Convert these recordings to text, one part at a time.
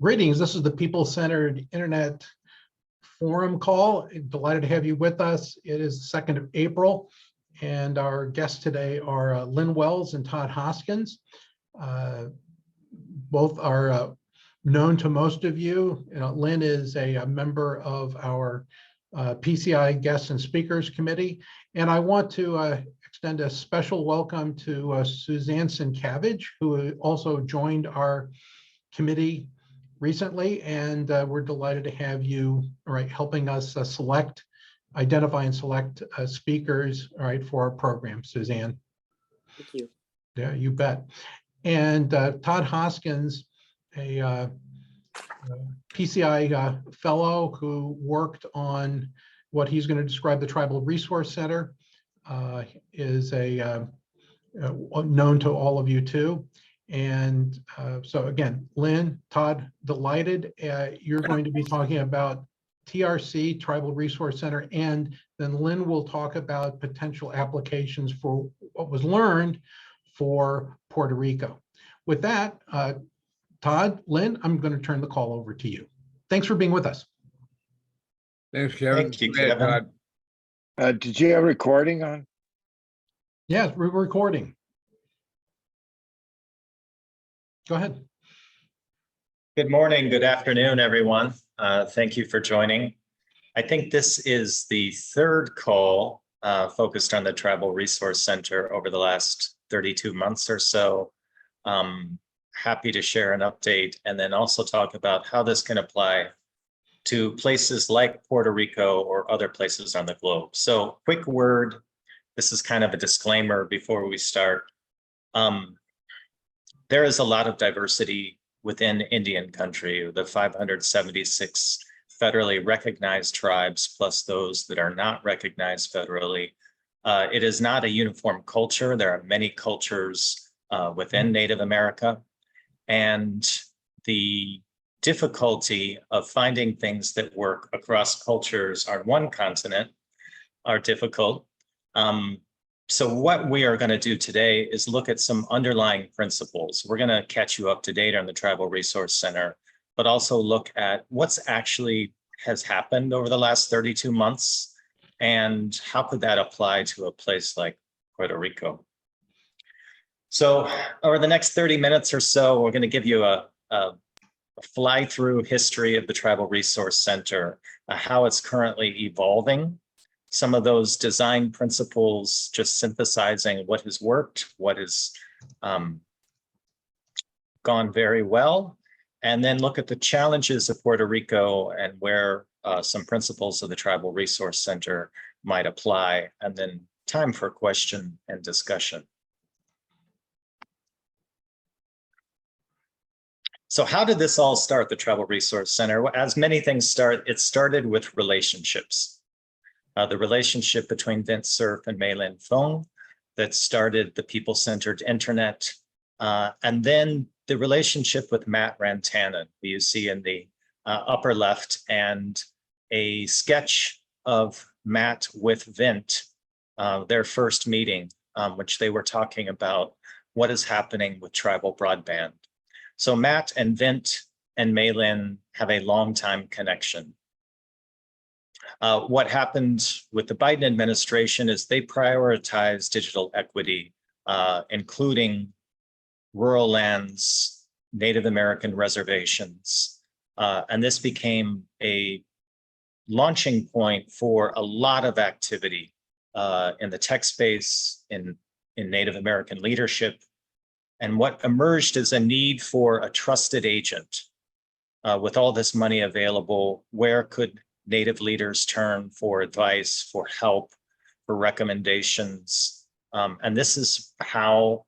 Greetings. This is the People-Centered Internet Forum call. Delighted to have you with us. It is the 2nd of April, and our guests today are Lynn Wells and Todd Hoskins. Both are known to most of you. Lynn is a member of our PCI Guests and Speakers Committee, and I want to extend a special welcome to Suzanne Sienkiewicz, who also joined our committee recently, and we're delighted to have you helping us identify and select speakers for our program. Suzanne. Thank you. Yeah, you bet. And Todd Hoskins, a PCI fellow who worked on what he's going to describe the Tribal Resource Center, is known to all of you too. And so again, Lynn, Todd, delighted. You're going to be talking about TRC, Tribal Resource Center, and then Lynn will talk about potential applications for what was learned for Puerto Rico. With that, Todd, Lynn, I'm going to turn the call over to you. Thanks for being with us. Thanks, Kevin. Thank you, Kevin. Did you have a recording on? Yes, we're recording. Go ahead. Good morning, good afternoon, everyone. Thank you for joining. I think this is the third call focused on the Tribal Resource Center over the last 32 months or so. Happy to share an update and then also talk about how this can apply to places like Puerto Rico or other places on the globe. So quick word, this is kind of a disclaimer before we start. There is a lot of diversity within Indian country, the 576 federally recognized tribes, plus those that are not recognized federally. It is not a uniform culture. There are many cultures within Native America, and the difficulty of finding things that work across cultures on one continent are difficult. So what we are going to do today is look at some underlying principles. We're going to catch you up to date on the Tribal Resource Center, but also look at what's actually has happened over the last 32 months and how could that apply to a place like Puerto Rico. So over the next 30 minutes or so, we're going to give you a fly-through history of the Tribal Resource Center, how it's currently evolving, some of those design principles, just synthesizing what has worked, what has gone very well, and then look at the challenges of Puerto Rico and where some principles of the Tribal Resource Center might apply, and then time for question and discussion. So how did this all start, the Tribal Resource Center? As many things start, it started with relationships. The relationship between Vint Cerf and Mei-Lin Fong that started the People-Centered Internet, and then the relationship with Matt Rantanen, who you see in the upper left, and a sketch of Matt with Vint, their first meeting, which they were talking about what is happening with tribal broadband. So Matt and Vint and Mei-Lin have a long-time connection. What happened with the Biden administration is they prioritized digital equity, including rural lands, Native American reservations, and this became a launching point for a lot of activity in the tech space, in Native American leadership. And what emerged is a need for a trusted agent. With all this money available, where could Native leaders turn for advice, for help, for recommendations? And this is how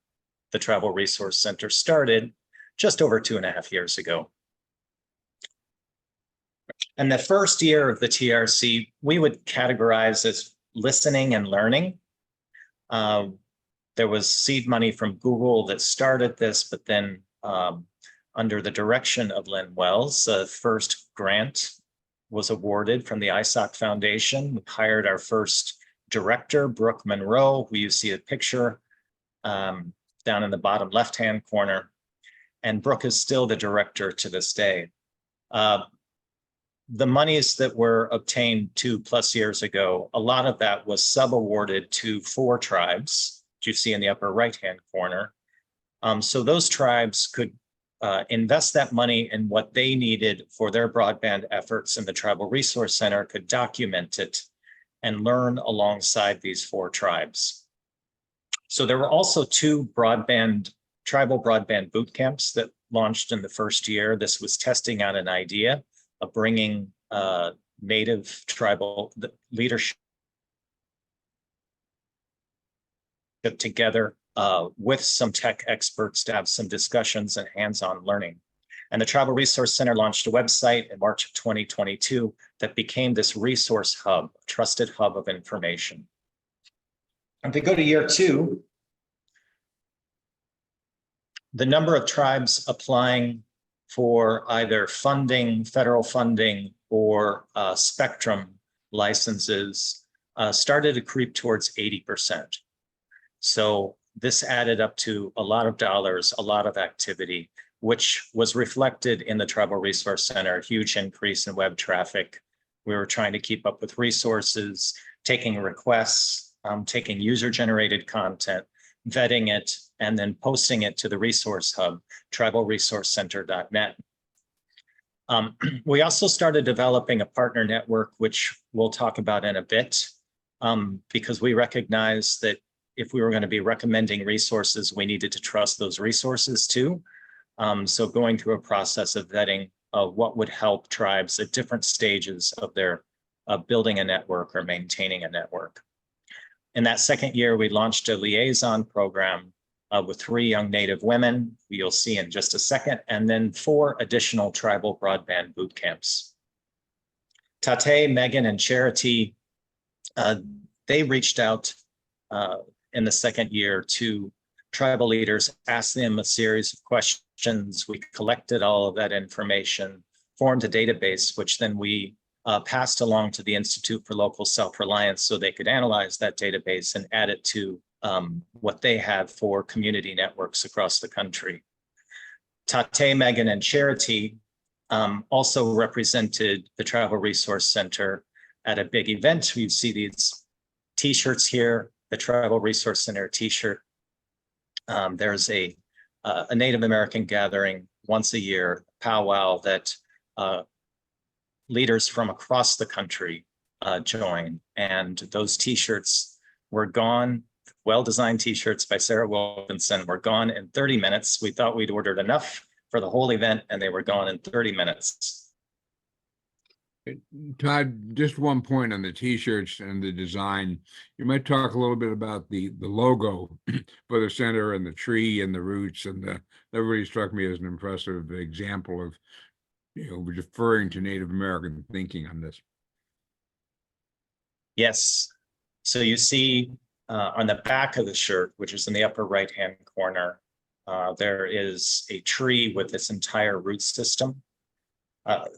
the Tribal Resource Center started just over 2.5 years ago. And the first year of the TRC, we would categorize as listening and learning. There was seed money from Google that started this, but then under the direction of Lynn Wells, the first grant was awarded from the ISOC Foundation. We hired our first director, Brooke Monroe, who you see a picture down in the bottom left-hand corner. And Brooke is still the director to this day. The monies that were obtained 2+ years ago, a lot of that was sub-awarded to 4 tribes, which you see in the upper right-hand corner. So those tribes could invest that money in what they needed for their broadband efforts, and the Tribal Resource Center could document it and learn alongside these 4 tribes. So there were also 2 tribal broadband boot camps that launched in the first year. This was testing out an idea of bringing native tribal leadership together with some tech experts to have some discussions and hands-on learning. And the Tribal Resource Center launched a website in March of 2022 that became this resource hub, a trusted hub of information. And if we go to year 2, the number of tribes applying for either funding, federal funding, or spectrum licenses started to creep towards 80%. So this added up to a lot of dollars, a lot of activity, which was reflected in the Tribal Resource Center, a huge increase in web traffic. We were trying to keep up with resources, taking requests, taking user-generated content, vetting it, and then posting it to the resource hub, tribalresourcecenter.net. We also started developing a partner network, which we'll talk about in a bit, because we recognized that if we were going to be recommending resources, we needed to trust those resources too. So going through a process of vetting what would help tribes at different stages of their building a network or maintaining a network. In that second year, we launched a liaison program with 3 young Native women, who you'll see in just a second, and then 4 additional tribal broadband boot camps. Tate, Megan, and Charity, they reached out in the second year to tribal leaders, asked them a series of questions. We collected all of that information, formed a database, which then we passed along to the Institute for Local Self-Reliance so they could analyze that database and add it to what they have for community networks across the country. Tate, Megan, and Charity also represented the Tribal Resource Center at a big event. You see these t-shirts here, the Tribal Resource Center t-shirt. There's a Native American gathering once a year, powwow, that leaders from across the country join. And those t-shirts were gone, well-designed t-shirts by Sarah Wilkinson, were gone in 30 minutes. We thought we'd ordered enough for the whole event, and they were gone in 30 minutes. Todd, just one point on the t-shirts and the design. You might talk a little bit about the logo for the center and the tree and the roots, and that really struck me as an impressive example of, referring to Native American thinking on this. Yes. So you see on the back of the shirt, which is in the upper right-hand corner, there is a tree with its entire root system.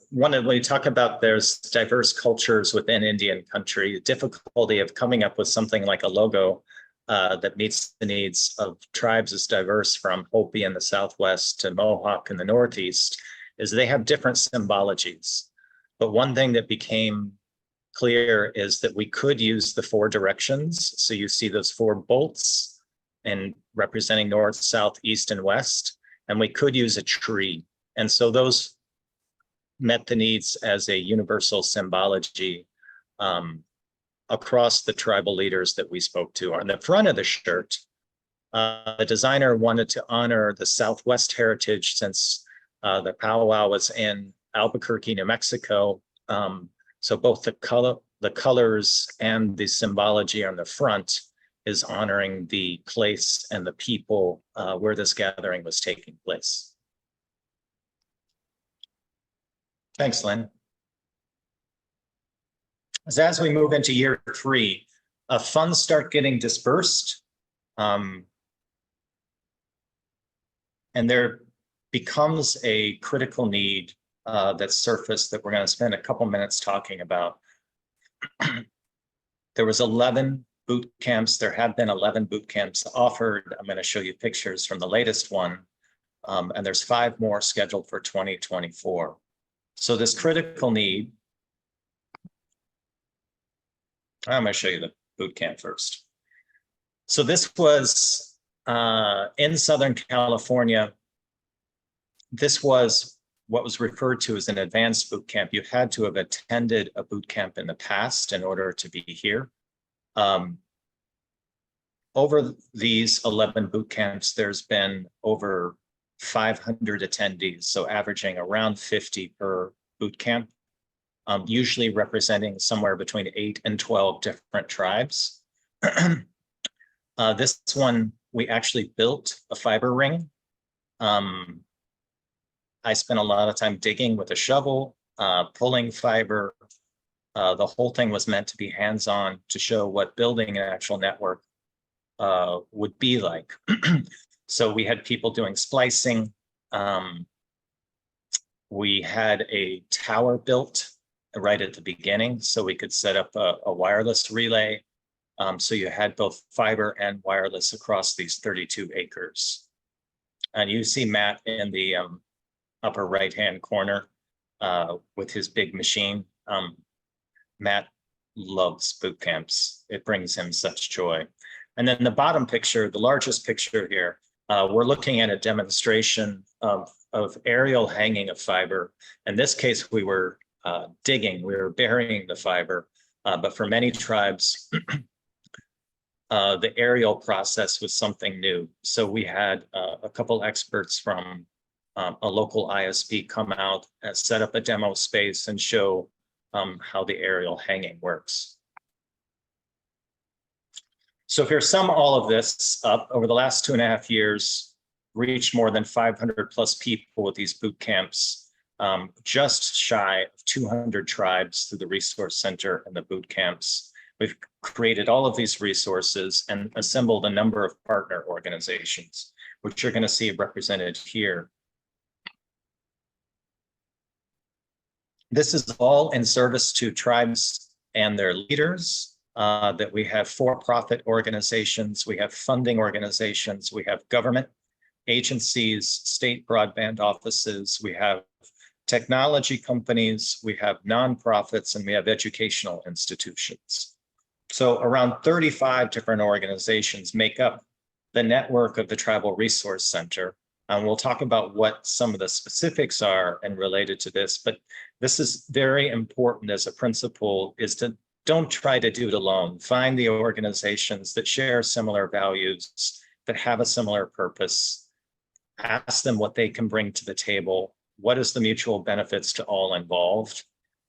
When we talk about there's diverse cultures within Indian country, the difficulty of coming up with something like a logo that meets the needs of tribes as diverse from Hopi in the Southwest to Mohawk in the Northeast is they have different symbologies. But one thing that became clear is that we could use the 4 directions. So you see those 4 bolts and representing north, south, east, and west, and we could use a tree. And so those met the needs as a universal symbology across the tribal leaders that we spoke to. On the front of the shirt, the designer wanted to honor the Southwest heritage since the powwow was in Albuquerque, New Mexico. So both the colors and the symbology on the front is honoring the place and the people where this gathering was taking place. Thanks, Lynn. As we move into year 3, funds start getting dispersed. And there becomes a critical need that surfaced that we're going to spend a couple minutes talking about. There was 11 boot camps. There have been 11 boot camps offered. I'm going to show you pictures from the latest one. And there's 5 more scheduled for 2024. So this critical need, I'm going to show you the boot camp first. So this was in Southern California. This was what was referred to as an advanced boot camp. You had to have attended a boot camp in the past in order to be here. Over these 11 boot camps, there's been over 500 attendees, so averaging around 50 per boot camp, usually representing somewhere between 8 and 12 different tribes. This one, we actually built a fiber ring. I spent a lot of time digging with a shovel, pulling fiber. The whole thing was meant to be hands-on to show what building an actual network would be like. So we had people doing splicing. We had a tower built right at the beginning so we could set up a wireless relay. So you had both fiber and wireless across these 32 acres. And you see Matt in the upper right-hand corner with his big machine. Matt loves boot camps. It brings him such joy. And then the bottom picture, the largest picture here, we're looking at a demonstration of aerial hanging of fiber. In this case, we were digging, we were burying the fiber, but for many tribes, the aerial process was something new. So we had a couple experts from a local ISP come out and set up a demo space and show how the aerial hanging works. So if you sum all of this up, over the last 2.5 years, reached more than 500 plus people with these boot camps, just shy of 200 tribes through the resource center and the boot camps. We've created all of these resources and assembled a number of partner organizations, which you're going to see represented here. This is all in service to tribes and their leaders, that we have for-profit organizations, we have funding organizations, we have government agencies, state broadband offices, we have technology companies, we have nonprofits, and we have educational institutions. So around 35 different organizations make up the network of the Tribal Resource Center. And we'll talk about what some of the specifics are and related to this, but this is very important as a principle, is to don't try to do it alone. Find the organizations that share similar values, that have a similar purpose. Ask them what they can bring to the table. What is the mutual benefits to all involved?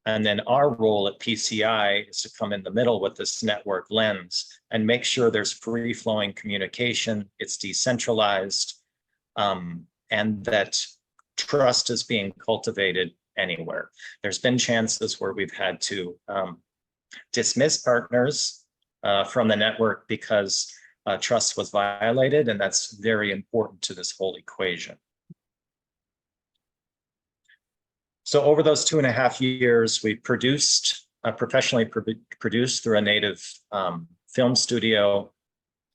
And then our role at PCI is to come in the middle with this network lens and make sure there's free-flowing communication, it's decentralized, and that trust is being cultivated anywhere. There's been chances where we've had to dismiss partners from the network because trust was violated, and that's very important to this whole equation. So over those 2.5 years, we produced, professionally produced through a native film studio,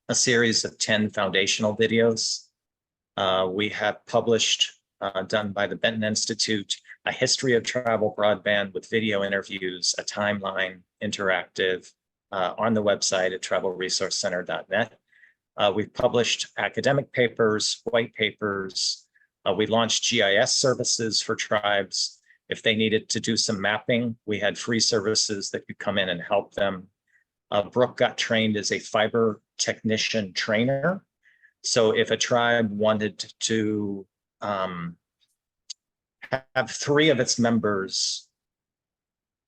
a series of 10 foundational videos. We have published, done by the Benton Institute, a history of tribal broadband with video interviews, a timeline, interactive, on the website at tribalresourcecenter.net. We've published academic papers, white papers. We launched GIS services for tribes. If they needed to do some mapping, we had free services that could come in and help them. Brooke got trained as a fiber technician trainer. So if a tribe wanted to have 3 of its members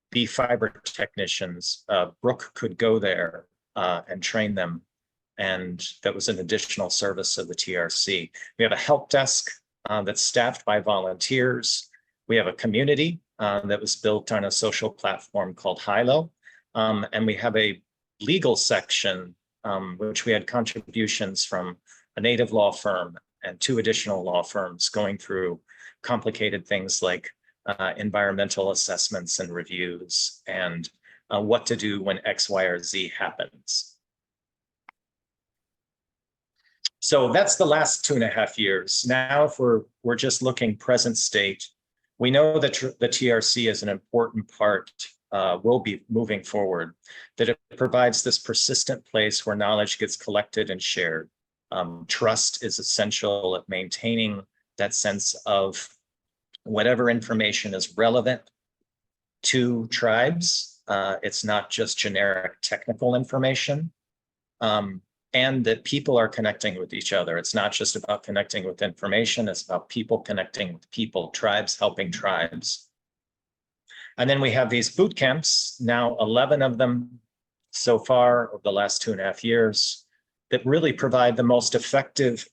be fiber technicians, Brooke could go there and train them. And that was an additional service of the TRC. We have a help desk that's staffed by volunteers. We have a community that was built on a social platform called Hilo. And we have a legal section, which we had contributions from a native law firm and 2 additional law firms going through complicated things like environmental assessments and reviews and what to do when X, Y, or Z happens. So that's the last 2.5 years. Now, if we're just looking present state, We know that the TRC is an important part, will be moving forward, that it provides this persistent place where knowledge gets collected and shared. Trust is essential at maintaining that sense of whatever information is relevant to tribes. It's not just generic technical information. And that people are connecting with each other. It's not just about connecting with information, it's about people connecting with people, tribes helping tribes. And then we have these boot camps, now 11 of them so far over the last 2.5 years, that really provide the most effective,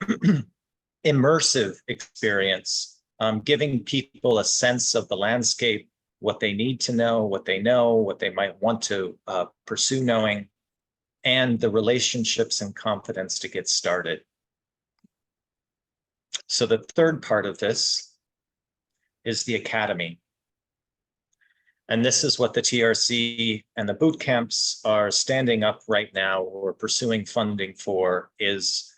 immersive experience, giving people a sense of the landscape, what they need to know, what they might want to pursue knowing, and the relationships and confidence to get started. So the third part of this is the academy. And this is what the TRC and the boot camps are standing up right now or pursuing funding for, is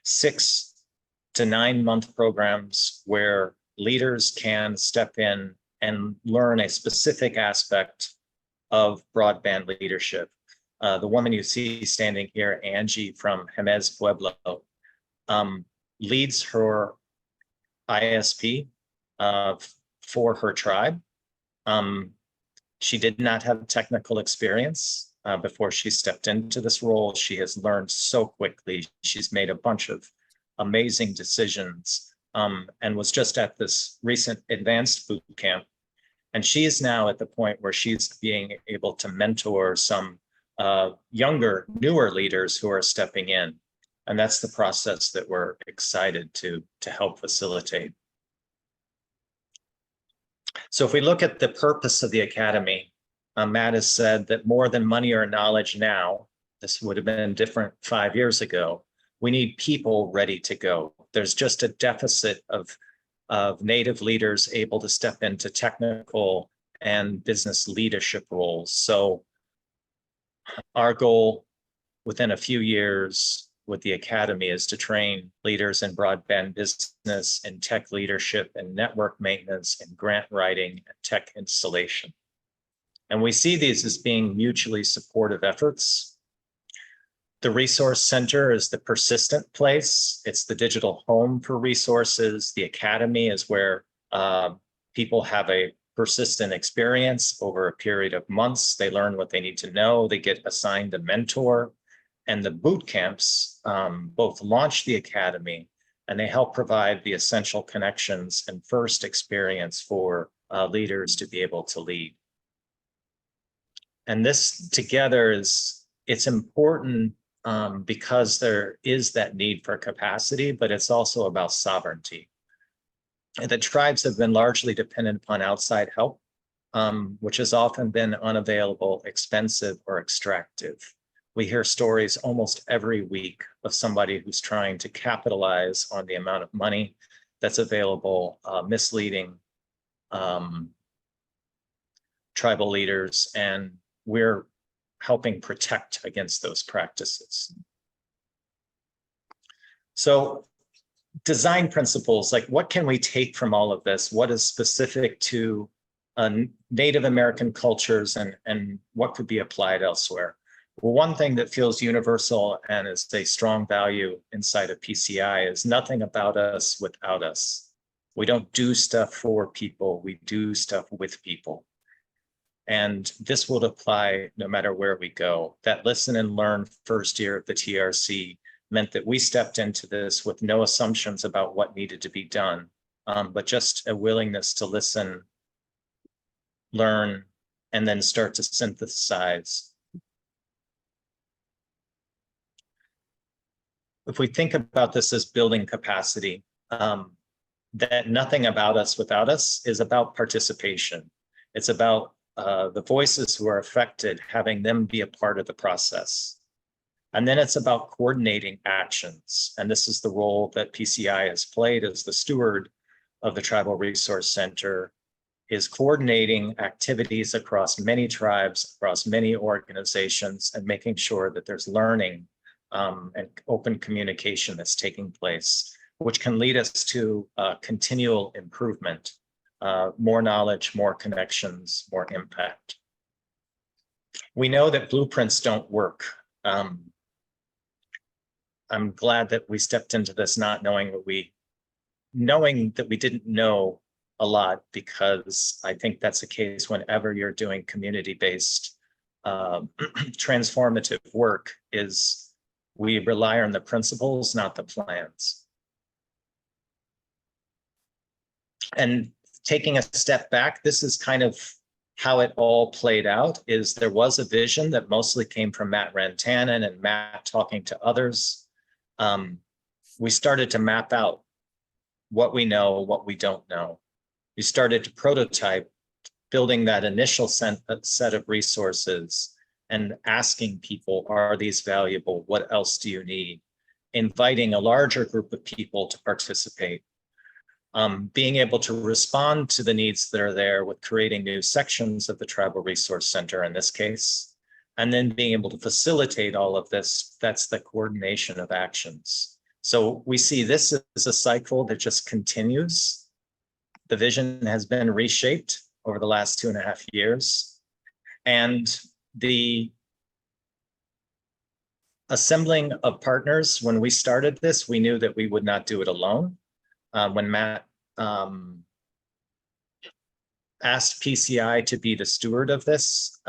6 to 9 month programs where leaders can step in and learn a specific aspect of broadband leadership. The woman you see standing here, Angie from Jemez Pueblo, leads her ISP for her tribe. She did not have technical experience before she stepped into this role. She has learned so quickly. She's made a bunch of amazing decisions and was just at this recent advanced boot camp. And she is now at the point where she's being able to mentor some younger, newer leaders who are stepping in. And that's the process that we're excited to help facilitate. So if we look at the purpose of the academy, Matt has said that more than money or knowledge now, this would have been different 5 years ago, we need people ready to go. There's just a deficit of Native leaders able to step into technical and business leadership roles. So our goal within a few years with the academy is to train leaders in broadband business and tech leadership and network maintenance and grant writing and tech installation. And we see these as being mutually supportive efforts. The resource center is the persistent place. It's the digital home for resources. The academy is where people have a persistent experience over a period of months. They learn what they need to know. They get assigned a mentor. And the boot camps both launch the academy and they help provide the essential connections and first experience for leaders to be able to lead. And this together it's important because there is that need for capacity, but it's also about sovereignty. And the tribes have been largely dependent upon outside help, which has often been unavailable, expensive, or extractive. We hear stories almost every week of somebody who's trying to capitalize on the amount of money that's available, misleading tribal leaders, and we're helping protect against those practices. So design principles, like what can we take from all of this? What is specific to Native American cultures and what could be applied elsewhere? Well, one thing that feels universal and is a strong value inside of PCI is nothing about us without us. We don't do stuff for people, we do stuff with people. And this will apply no matter where we go. That listen and learn first year of the TRC meant that we stepped into this with no assumptions about what needed to be done, but just a willingness to listen, learn, and then start to synthesize. If we think about this as building capacity, that nothing about us without us is about participation. It's about the voices who are affected, having them be a part of the process. And then it's about coordinating actions. And this is the role that PCI has played as the steward of the Tribal Resource Center, is coordinating activities across many tribes, across many organizations, and making sure that there's learning and open communication that's taking place, which can lead us to continual improvement more knowledge, more connections, more impact. We know that blueprints don't work. I'm glad that we stepped into this not knowing knowing that we didn't know a lot, because I think that's the case whenever you're doing community-based transformative work, is we rely on the principles, not the plans. And taking a step back, this is kind of how it all played out. Is there was a vision that mostly came from Matt Rantanen and Matt talking to others. We started to map out what we know, what we don't know. We started to prototype, building that initial set of resources and asking people, are these valuable? What else do you need? Inviting a larger group of people to participate. Being able to respond to the needs that are there with creating new sections of the Tribal Resource Center in this case, and then being able to facilitate all of this. That's the coordination of actions. So we see this as a cycle that just continues. The vision has been reshaped over the last 2.5 years. And the assembling of partners, when we started this, we knew that we would not do it alone. When Matt asked PCI to be the steward of this,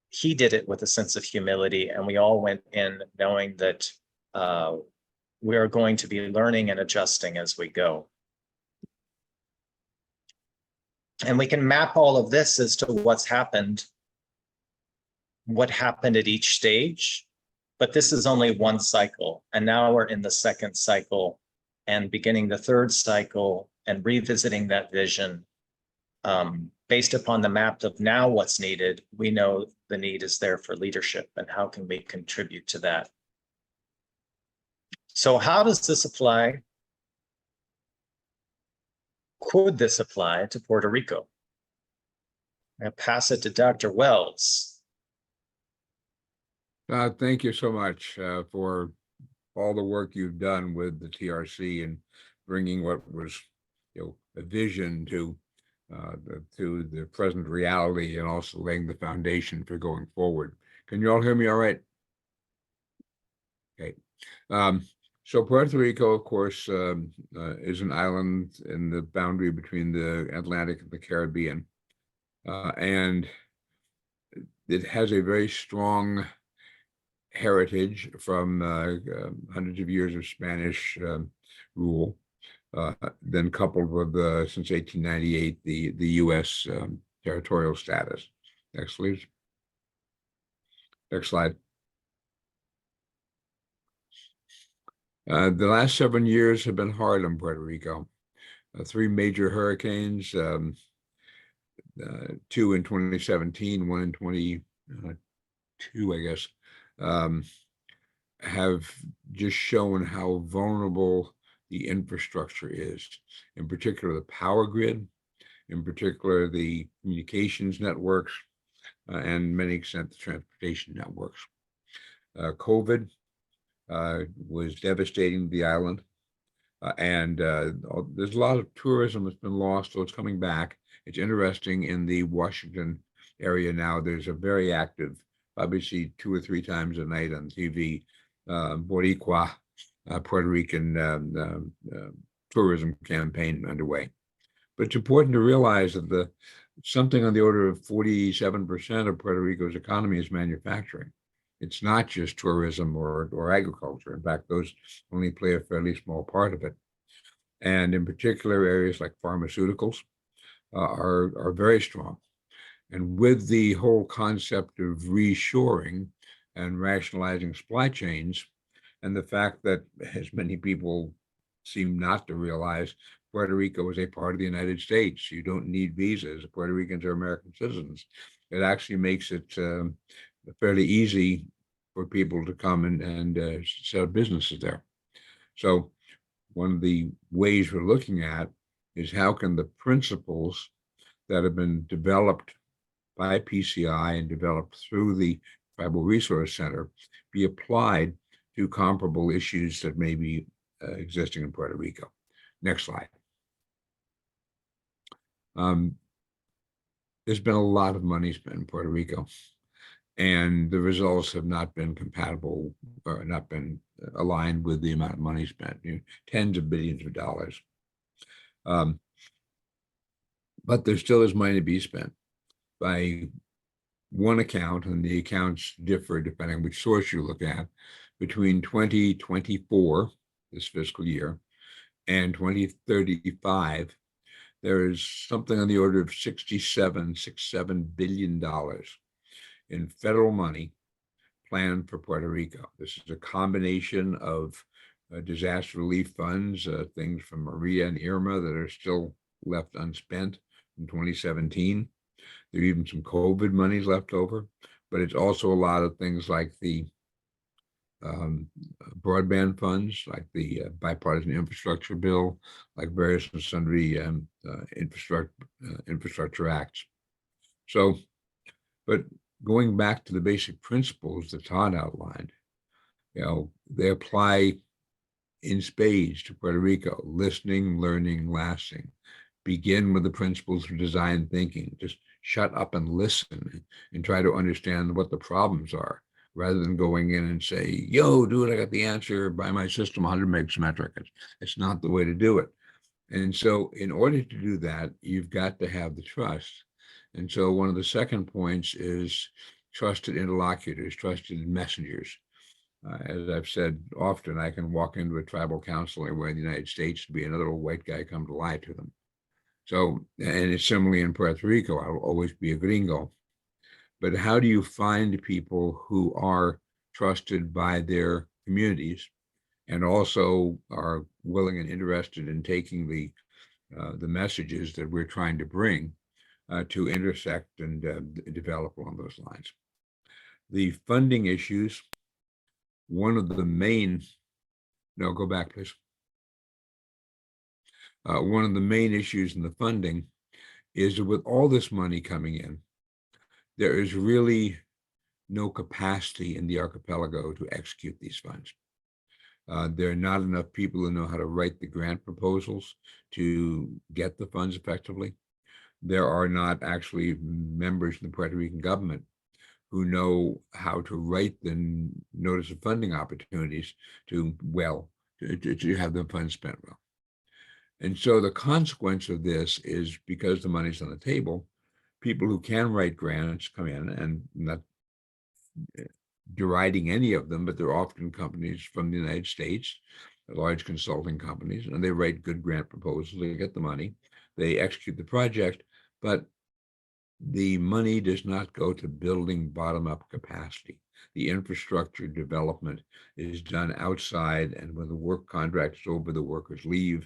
he did it with a sense of humility, and we all went in knowing that we are going to be learning and adjusting as we go. And we can map all of this as to what's happened, what happened at each stage, but this is only one cycle. And now we're in the second cycle and beginning the third cycle and revisiting that vision. Based upon the map of now what's needed, we know the need is there for leadership, and how can we contribute to that? So how does this apply? Could this apply to Puerto Rico? I'll pass it to Dr. Wells. Thank you so much for all the work you've done with the TRC and bringing what was, a vision to the present reality, and also laying the foundation for going forward. Can you all hear me all right? Okay. So Puerto Rico, of course, is an island in the boundary between the Atlantic and the Caribbean. And it has a very strong heritage from hundreds of years of Spanish rule, then coupled with, since 1898, the U.S. Territorial status. Next, please. Next slide. The last 7 years have been hard on Puerto Rico. 3 major hurricanes, 2 in 2017, 1 in 22, I guess, have just shown how vulnerable the infrastructure is, in particular the power grid, in particular the communications networks, and to many extent the transportation networks. COVID was devastating the island, and there's a lot of tourism that's been lost, so it's coming back. It's interesting, in the Washington area now, there's a very active, probably see 2 or 3 times a night on TV, Boricua, Puerto Rican tourism campaign underway. But it's important to realize that something on the order of 47% of Puerto Rico's economy is manufacturing. It's not just tourism or agriculture. In fact, those only play a fairly small part of it. And in particular, areas like pharmaceuticals are very strong. And with the whole concept of reshoring and rationalizing supply chains, and the fact that, as many people seem not to realize, Puerto Rico is a part of the United States. You don't need visas. Puerto Ricans are American citizens. It actually makes it fairly easy for people to come and set up businesses there. So one of the ways we're looking at is how can the principles that have been developed by PCI and developed through the Tribal Resource Center be applied to comparable issues that may be existing in Puerto Rico. Next slide. Um, there's been a lot of money spent in Puerto Rico, and the results have not been compatible or not been aligned with the amount of money spent, tens of billions of dollars. But there still is money to be spent. By one account, and the accounts differ depending on which source you look at, between 2024, this fiscal year, and 2035, there is something on the order of $67 billion in federal money planned for Puerto Rico. This is a combination of disaster relief funds, things from Maria and Irma that are still left unspent in 2017. There are even some COVID monies left over, but it's also a lot of things like the broadband funds, like the bipartisan infrastructure bill, like various and sundry infrastructure acts. So, but going back to the basic principles that Todd outlined, they apply in spades to Puerto Rico: listening, learning, lasting. Begin with the principles of design thinking. Just shut up and listen and try to understand what the problems are, rather than going in and say, yo, dude, I got the answer by my system, 100 meg symmetric. It's not the way to do it. And so in order to do that, you've got to have the trust. And so one of the second points is trusted interlocutors, trusted messengers. As I've said often, I can walk into a tribal council anywhere in the United States to be another old white guy come to lie to them. So, and it's similarly in Puerto Rico, I will always be a gringo. But how do you find people who are trusted by their communities and also are willing and interested in taking the messages that we're trying to bring to intersect and develop along those lines? The funding issues, one of the main, no, go back, please. One of the main issues in the funding is that with all this money coming in, there is really no capacity in the archipelago to execute these funds. There are not enough people who know how to write the grant proposals to get the funds effectively. There are not actually members in the Puerto Rican government who know how to write the notice of funding opportunities to have the funds spent well. And so the consequence of this is, because the money's on the table, people who can write grants come in, and not deriding any of them, but they're often companies from the United States, large consulting companies, and they write good grant proposals, they get the money, they execute the project, but the money does not go to building bottom-up capacity. The infrastructure development is done outside, and when the work contract is over, the workers leave.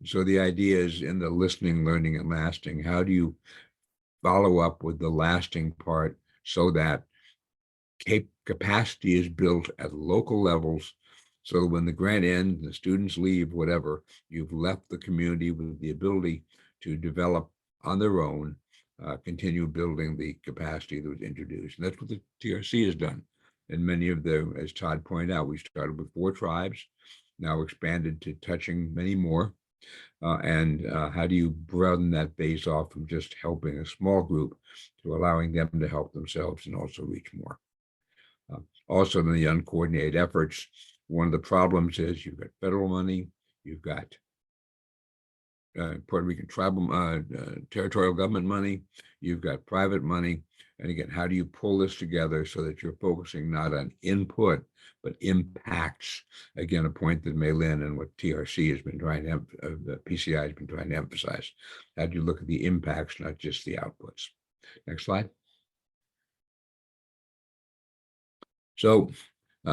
So the idea is, in the listening, learning, and lasting, how do you follow up with the lasting part so that capacity is built at local levels, so that when the grant ends, the students leave, whatever, you've left the community with the ability to develop on their own, continue building the capacity that was introduced. And that's what the TRC has done. And many of the, as Todd pointed out, we started with 4 tribes, now expanded to touching many more. And how do you broaden that base off from just helping a small group to allowing them to help themselves and also reach more? Also, in the uncoordinated efforts, one of the problems is you've got federal money, you've got Puerto Rican tribal territorial government money, you've got private money. And again, how do you pull this together so that you're focusing not on input, but impacts? Again, a point that May-Lin and what TRC has been trying to, the PCI has been trying to emphasize. How do you look at the impacts, not just the outputs? Next slide. So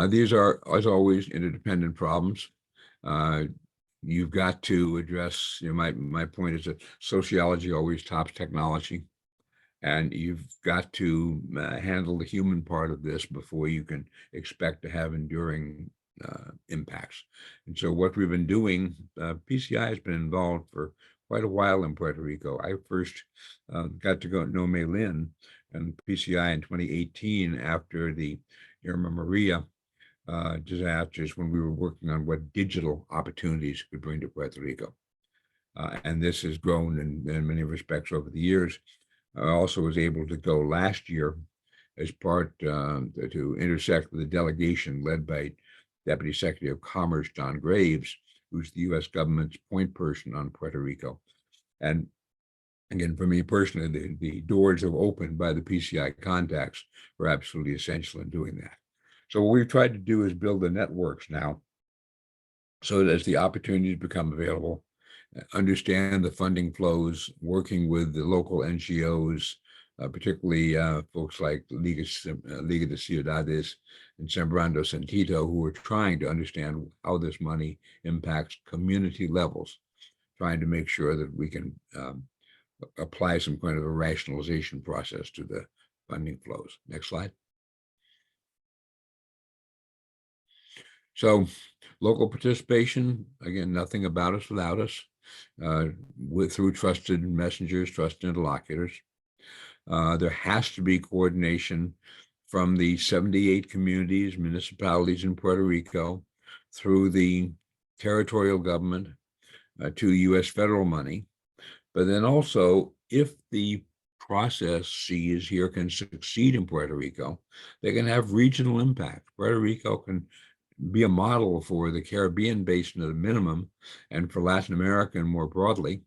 these are, as always, interdependent problems. You've got to address, my point is that sociology always tops technology. And you've got to handle the human part of this before you can expect to have enduring impacts. And so what we've been doing, PCI has been involved for quite a while in Puerto Rico. I first got to know May-Lin and PCI in 2018 after the Irma Maria disasters, when we were working on what digital opportunities could bring to Puerto Rico. And this has grown in many respects over the years. I also was able to go last year as part to intersect with a delegation led by Deputy Secretary of Commerce John Graves, who's the U.S. government's point person on Puerto Rico. And again, for me personally, the doors have opened by the PCI contacts were absolutely essential in doing that. So what we've tried to do is build the networks now, so that as the opportunities become available, understand the funding flows, working with the local NGOs, particularly folks like Liga de Ciudades and Sembrando Sentido, who are trying to understand how this money impacts community levels, trying to make sure that we can apply some kind of a rationalization process to the funding flows. Next slide. So local participation, again, nothing about us without us, through trusted messengers, trusted interlocutors. There has to be coordination from the 78 communities, municipalities in Puerto Rico, through the territorial government to U.S. federal money. But then also, if the processes here can succeed in Puerto Rico, they can have regional impact. Puerto Rico can be a model for the Caribbean basin at a minimum, and for Latin America and more broadly.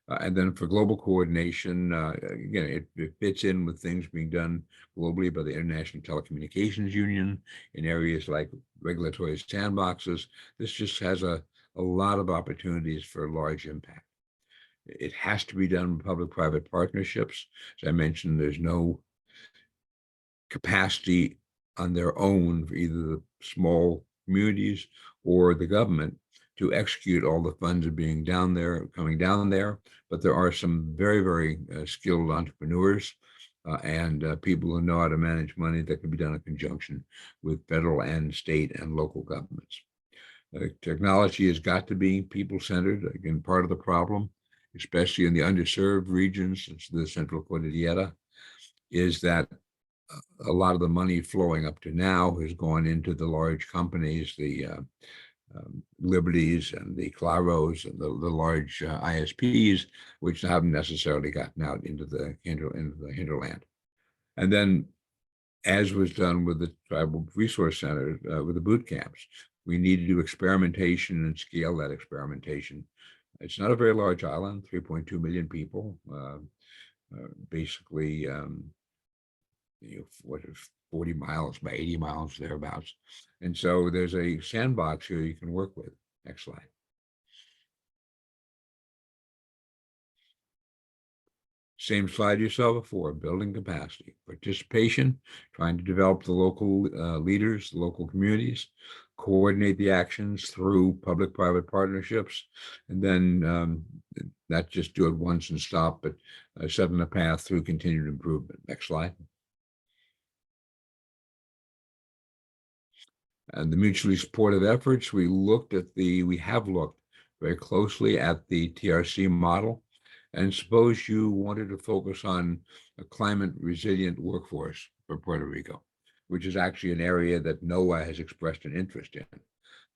And then for global coordination, again, it fits in with things being done globally by the International Telecommunications Union in areas like regulatory sandboxes. This just has a lot of opportunities for large impact. It has to be done with public-private partnerships. As I mentioned, there's no capacity on their own for either the small communities or the government to execute all the funds being coming down there. But there are some very, very skilled entrepreneurs and people who know how to manage money that can be done in conjunction with federal and state and local governments. Technology has got to be people-centered. Again, part of the problem, especially in the underserved regions, the Central Cordillera, is that a lot of the money flowing up to now has gone into the large companies, the Liberties and the Claros and the large ISPs, which haven't necessarily gotten out into the hinterland. And then, as was done with the Tribal Resource Center, with the boot camps, we need to do experimentation and scale that experimentation. It's not a very large island, 3.2 million people, basically, 40 miles by 80 miles thereabouts. And so there's a sandbox here you can work with. Next slide. Same slide you saw before, building capacity, participation, trying to develop the local leaders, the local communities, coordinate the actions through public-private partnerships, and then not just do it once and stop, but setting a path through continued improvement. Next slide. And the mutually supportive efforts, we have looked very closely at the TRC model. And suppose you wanted to focus on a climate resilient workforce for Puerto Rico, which is actually an area that NOAA has expressed an interest in.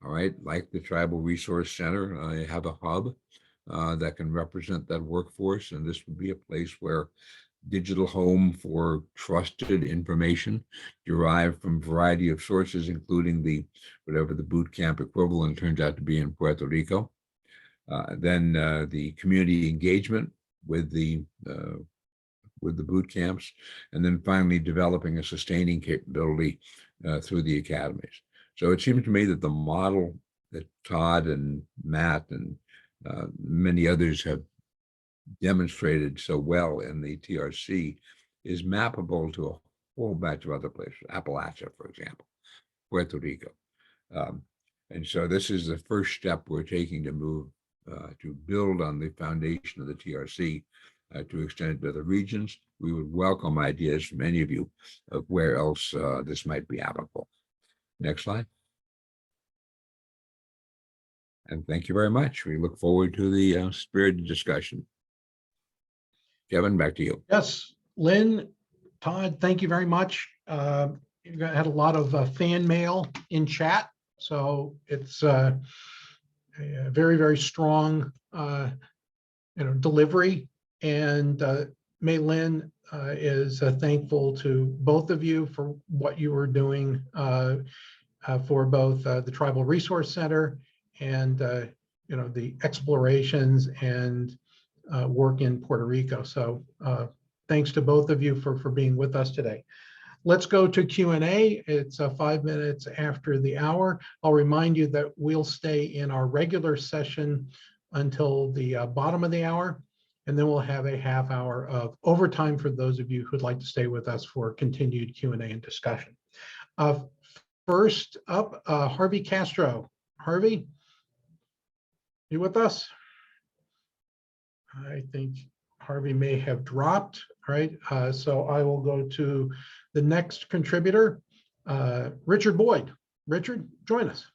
All right, like the Tribal Resource Center, I have a hub that can represent that workforce. And this would be a place where digital home for trusted information derived from a variety of sources, including whatever the boot camp equivalent turns out to be in Puerto Rico. Then the community engagement with the boot camps, and then finally developing a sustaining capability through the academies. So it seems to me that the model that Todd and Matt and many others have demonstrated so well in the TRC is mappable to a whole batch of other places, Appalachia, for example, Puerto Rico. And so this is the first step we're taking to move to build on the foundation of the TRC to extend it to other regions. We would welcome ideas from any of you of where else this might be applicable. Next slide. And thank you very much. We look forward to the spirited discussion. Kevin, back to you. Yes, Lynn, Todd, thank you very much. You had a lot of fan mail in chat, so it's a very, very strong delivery. And Mei Lin is thankful to both of you for what you were doing for both the Tribal Resource Center and the explorations and work in Puerto Rico. So thanks to both of you for being with us today. Let's go to Q&A. It's 5 minutes after the hour. I'll remind you that we'll stay in our regular session until the bottom of the hour, and then we'll have a half hour of overtime for those of you who'd like to stay with us for continued Q&A and discussion. First up, Harvey Castro. Harvey, you with us? I think Harvey may have dropped, right? So I will go to the next contributor, Richard Boyd. Richard, join us.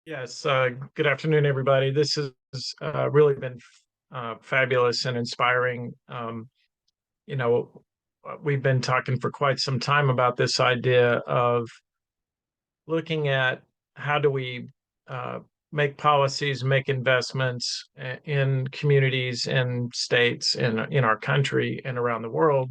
Yes, good afternoon, everybody. This has really been fabulous and inspiring. We've been talking for quite some time about this idea of looking at how do we make policies, make investments in communities and states in our country and around the world,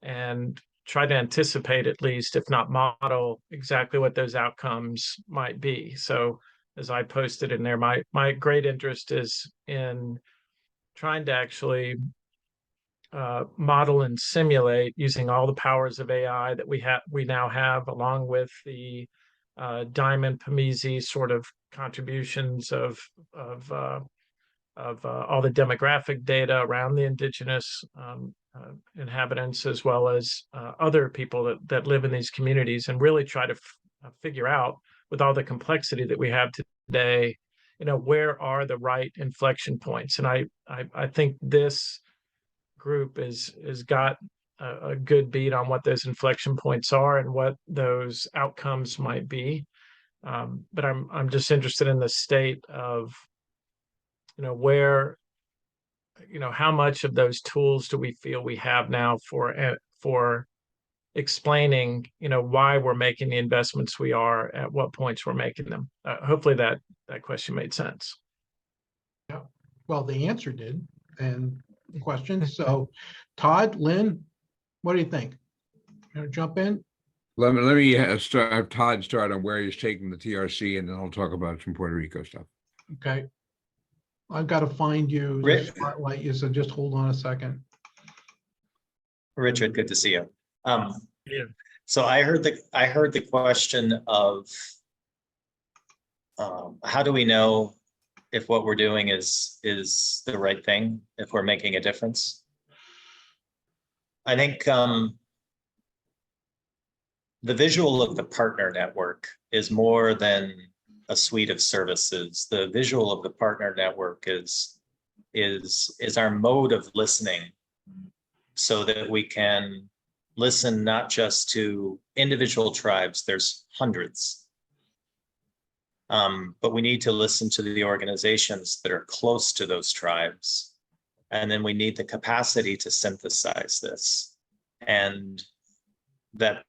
and try to anticipate, at least, if not model, exactly what those outcomes might be. So as I posted in there, my great interest is in trying to actually model and simulate using all the powers of AI that we now have, along with the Diamond Pamisi sort of contributions of all the demographic data around the indigenous inhabitants, as well as other people that live in these communities, and really try to figure out, with all the complexity that we have today, where are the right inflection points. And I think this group is got a good beat on what those inflection points are and what those outcomes might be. But I'm just interested in the state of, where, how much of those tools do we feel we have now for explaining, why we're making the investments we are, at what points we're making them. Hopefully that question made sense. Yeah, well, the answer did, and questions. So Todd, Lynn, what do you think? Jump in? Let me have Todd start on where he's taking the TRC, and then I'll talk about some Puerto Rico stuff. Okay. I've got to find you the spotlight you, so just hold on a second. Richard, good to see you. Yeah. So I heard the question of how do we know if what we're doing is the right thing, if we're making a difference? I think the visual of the partner network is more than a suite of services. The visual of the partner network is our mode of listening, so that we can listen not just to individual tribes, there's hundreds, but we need to listen to the organizations that are close to those tribes. And then we need the capacity to synthesize this. And that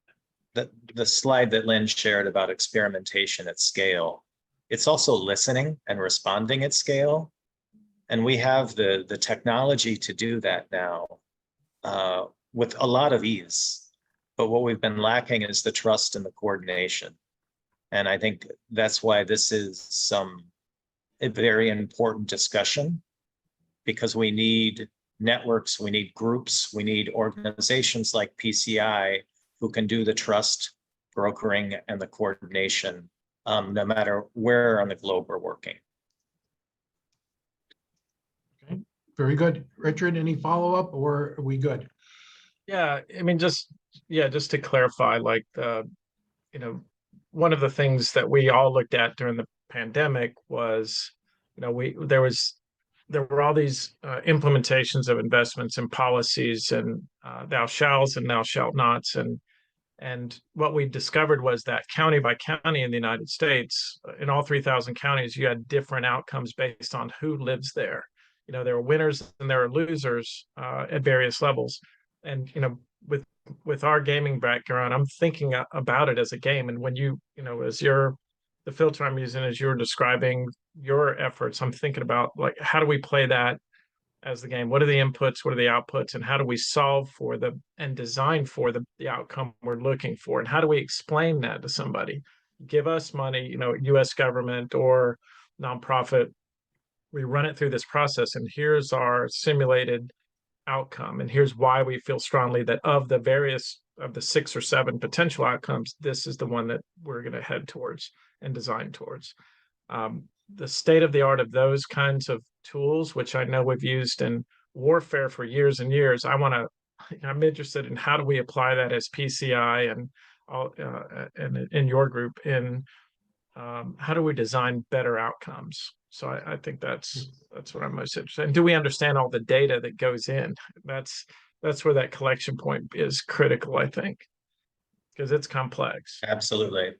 the slide that Lynn shared about experimentation at scale, it's also listening and responding at scale. And we have the technology to do that now with a lot of ease. But what we've been lacking is the trust and the coordination. And I think that's why this is a very important discussion, because we need networks, we need groups, we need organizations like PCI who can do the trust, brokering, and the coordination, no matter where on the globe we're working. Okay, very good. Richard, any follow-up, or are we good? Yeah, I mean, just to clarify, like, one of the things that we all looked at during the pandemic was, there were all these implementations of investments and policies and thou shalls and thou shalt nots, and what we discovered was that county by county in the United States, in all 3,000 counties, you had different outcomes based on who lives there. There were winners and there were losers at various levels. And with our gaming background, I'm thinking about it as a game. And when as the filter I'm using, as you were describing your efforts, I'm thinking about like, how do we play that as the game? What are the inputs? What are the outputs? And how do we solve for and design for the outcome we're looking for? And how do we explain that to somebody? Give us money, US government or nonprofit. We run it through this process, and here's our simulated outcome. And here's why we feel strongly that of the 6 or 7 potential outcomes, this is the one that we're going to head towards and design towards. The state of the art of those kinds of tools, which I know we've used in warfare for years and years, I'm interested in how do we apply that as PCI and in your group in how do we design better outcomes? So I think that's what I'm most interested in. Do we understand all the data that goes in? That's where that collection point is critical, I think, because it's complex. Absolutely.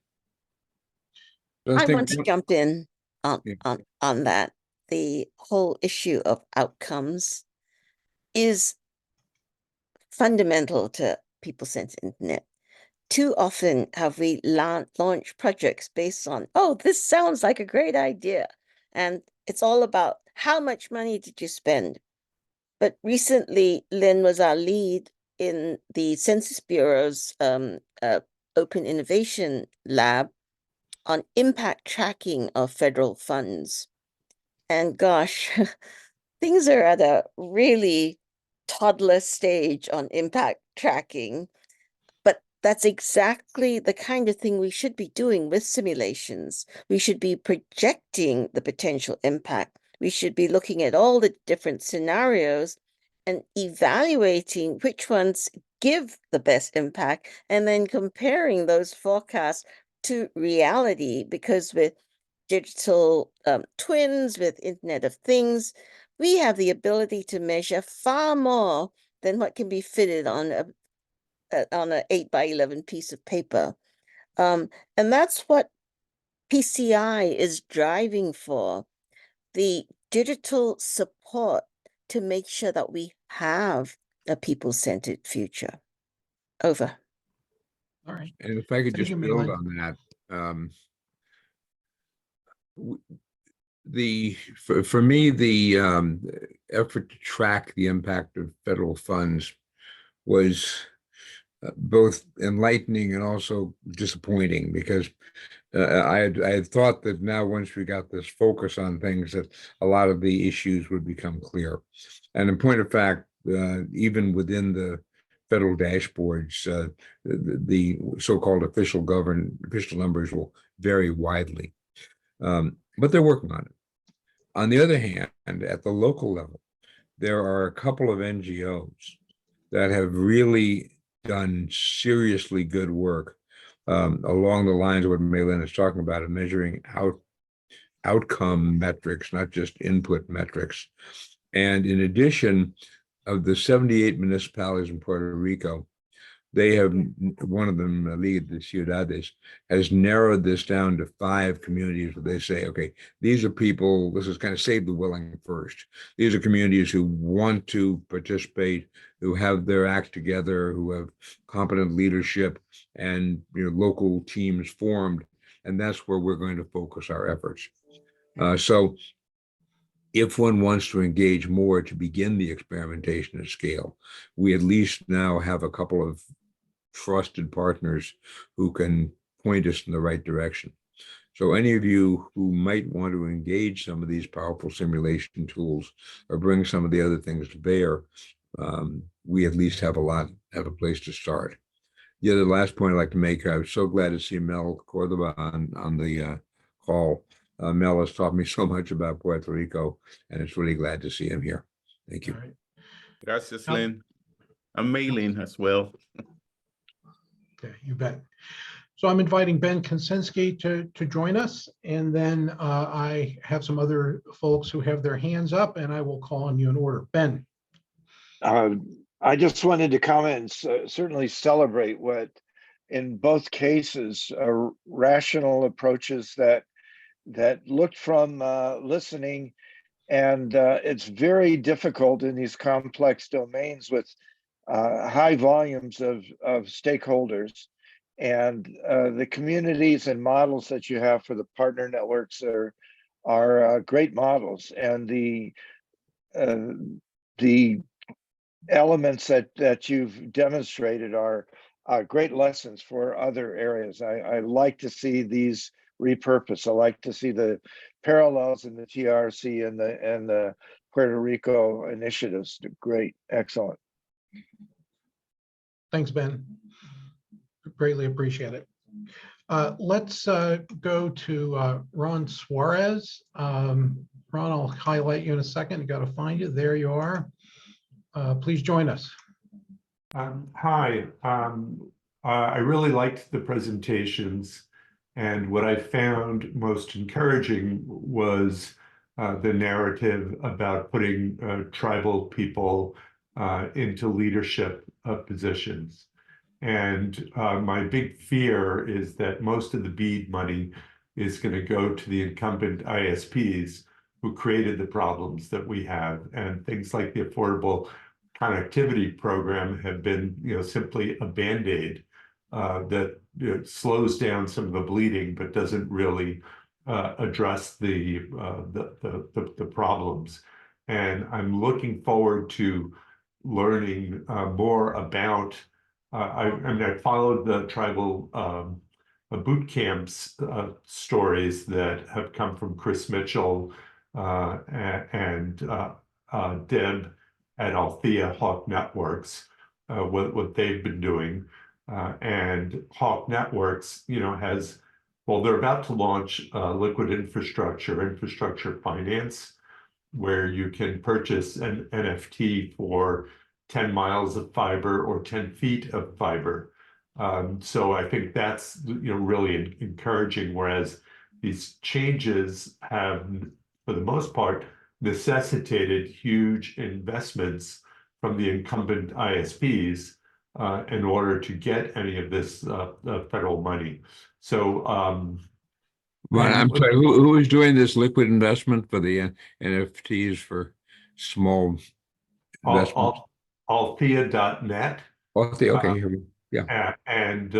I want to jump in Yeah. on that. The whole issue of outcomes is fundamental to people-centered internet. Too often have we launched projects based on, oh, this sounds like a great idea. And it's all about how much money did you spend? But recently, Lynn was our lead in the Census Bureau's Open Innovation Lab on impact tracking of federal funds. And gosh, things are at a really toddler stage on impact tracking. But that's exactly the kind of thing we should be doing with simulations. We should be projecting the potential impact. We should be looking at all the different scenarios and evaluating which ones give the best impact, and then comparing those forecasts to reality, because with digital twins, with Internet of Things, we have the ability to measure far more than what can be fitted on an 8x11 piece of paper. And that's what PCI is driving for, the digital support to make sure that we have a people-centered future. Over. All right. And if I could Thank just you, build Midline. on that, for me, the effort to track the impact of federal funds was both enlightening and also disappointing, because I had thought that now, once we got this focus on things, that a lot of the issues would become clear. And in point of fact, even within the federal dashboards, the so-called official numbers will vary widely. But they're working on it. On the other hand, at the local level, there are a couple of NGOs that have really done seriously good work along the lines of what Maylin is talking about, of measuring outcome metrics, not just input metrics. And in addition, of the 78 municipalities in Puerto Rico, they have, one of them, Liga de Ciudades, has narrowed this down to 5 communities where they say, okay, these are people, this is kind of save the willing first. These are communities who want to participate, who have their act together, who have competent leadership and local teams formed. And that's where we're going to focus our efforts. So if one wants to engage more to begin the experimentation at scale, we at least now have a couple of trusted partners who can point us in the right direction. So any of you who might want to engage some of these powerful simulation tools or bring some of the other things to bear, we at least have a place to start. The other last point I'd like to make, I was so glad to see Mel Cordova on the call. Mel has taught me so much about Puerto Rico, and it's really glad to see him here. Thank you. All right. Gracias, Lynn. I'm mailing as well. Okay, you bet. So I'm inviting Ben Konsinski to join us, and then I have some other folks who have their hands up, and I will call on you in order. Ben. I just wanted to comment and certainly celebrate what, in both cases, are rational approaches that looked from listening. And it's very difficult in these complex domains with high volumes of stakeholders, and the communities and models that you have for the partner networks are great models, and the elements that you've demonstrated are great lessons for other areas. I like to see these repurposed. I like to see the parallels in the TRC and the Puerto Rico initiatives. Great, excellent. Thanks, Ben. Greatly appreciate it. Let's go to Ron Suarez. Ron, I'll highlight you in a second. You got to find you. There you are. Please join us. Hi, I really liked the presentations, and what I found most encouraging was the narrative about putting tribal people into leadership positions. And my big fear is that most of the BEAD money is going to go to the incumbent ISPs who created the problems that we have, and things like the Affordable Connectivity Program have been, simply a Band-Aid that slows down some of the bleeding, but doesn't really address the problems. And I'm looking forward to learning more about. I followed the tribal boot camps stories that have come from Chris Mitchell and Deb at Althea Hawk Networks, what they've been doing. And Hawk Networks, they're about to launch liquid infrastructure finance, where you can purchase an NFT for 10 miles of fiber or 10 feet of fiber. So I think that's really encouraging, whereas these changes have, for the most part, necessitated huge investments from the incumbent ISPs in order to get any of this federal money. So But I'm sorry, who is doing this liquid investment for the NFTs for small investments? Althea.net. Althea, okay, here we go. Yeah. And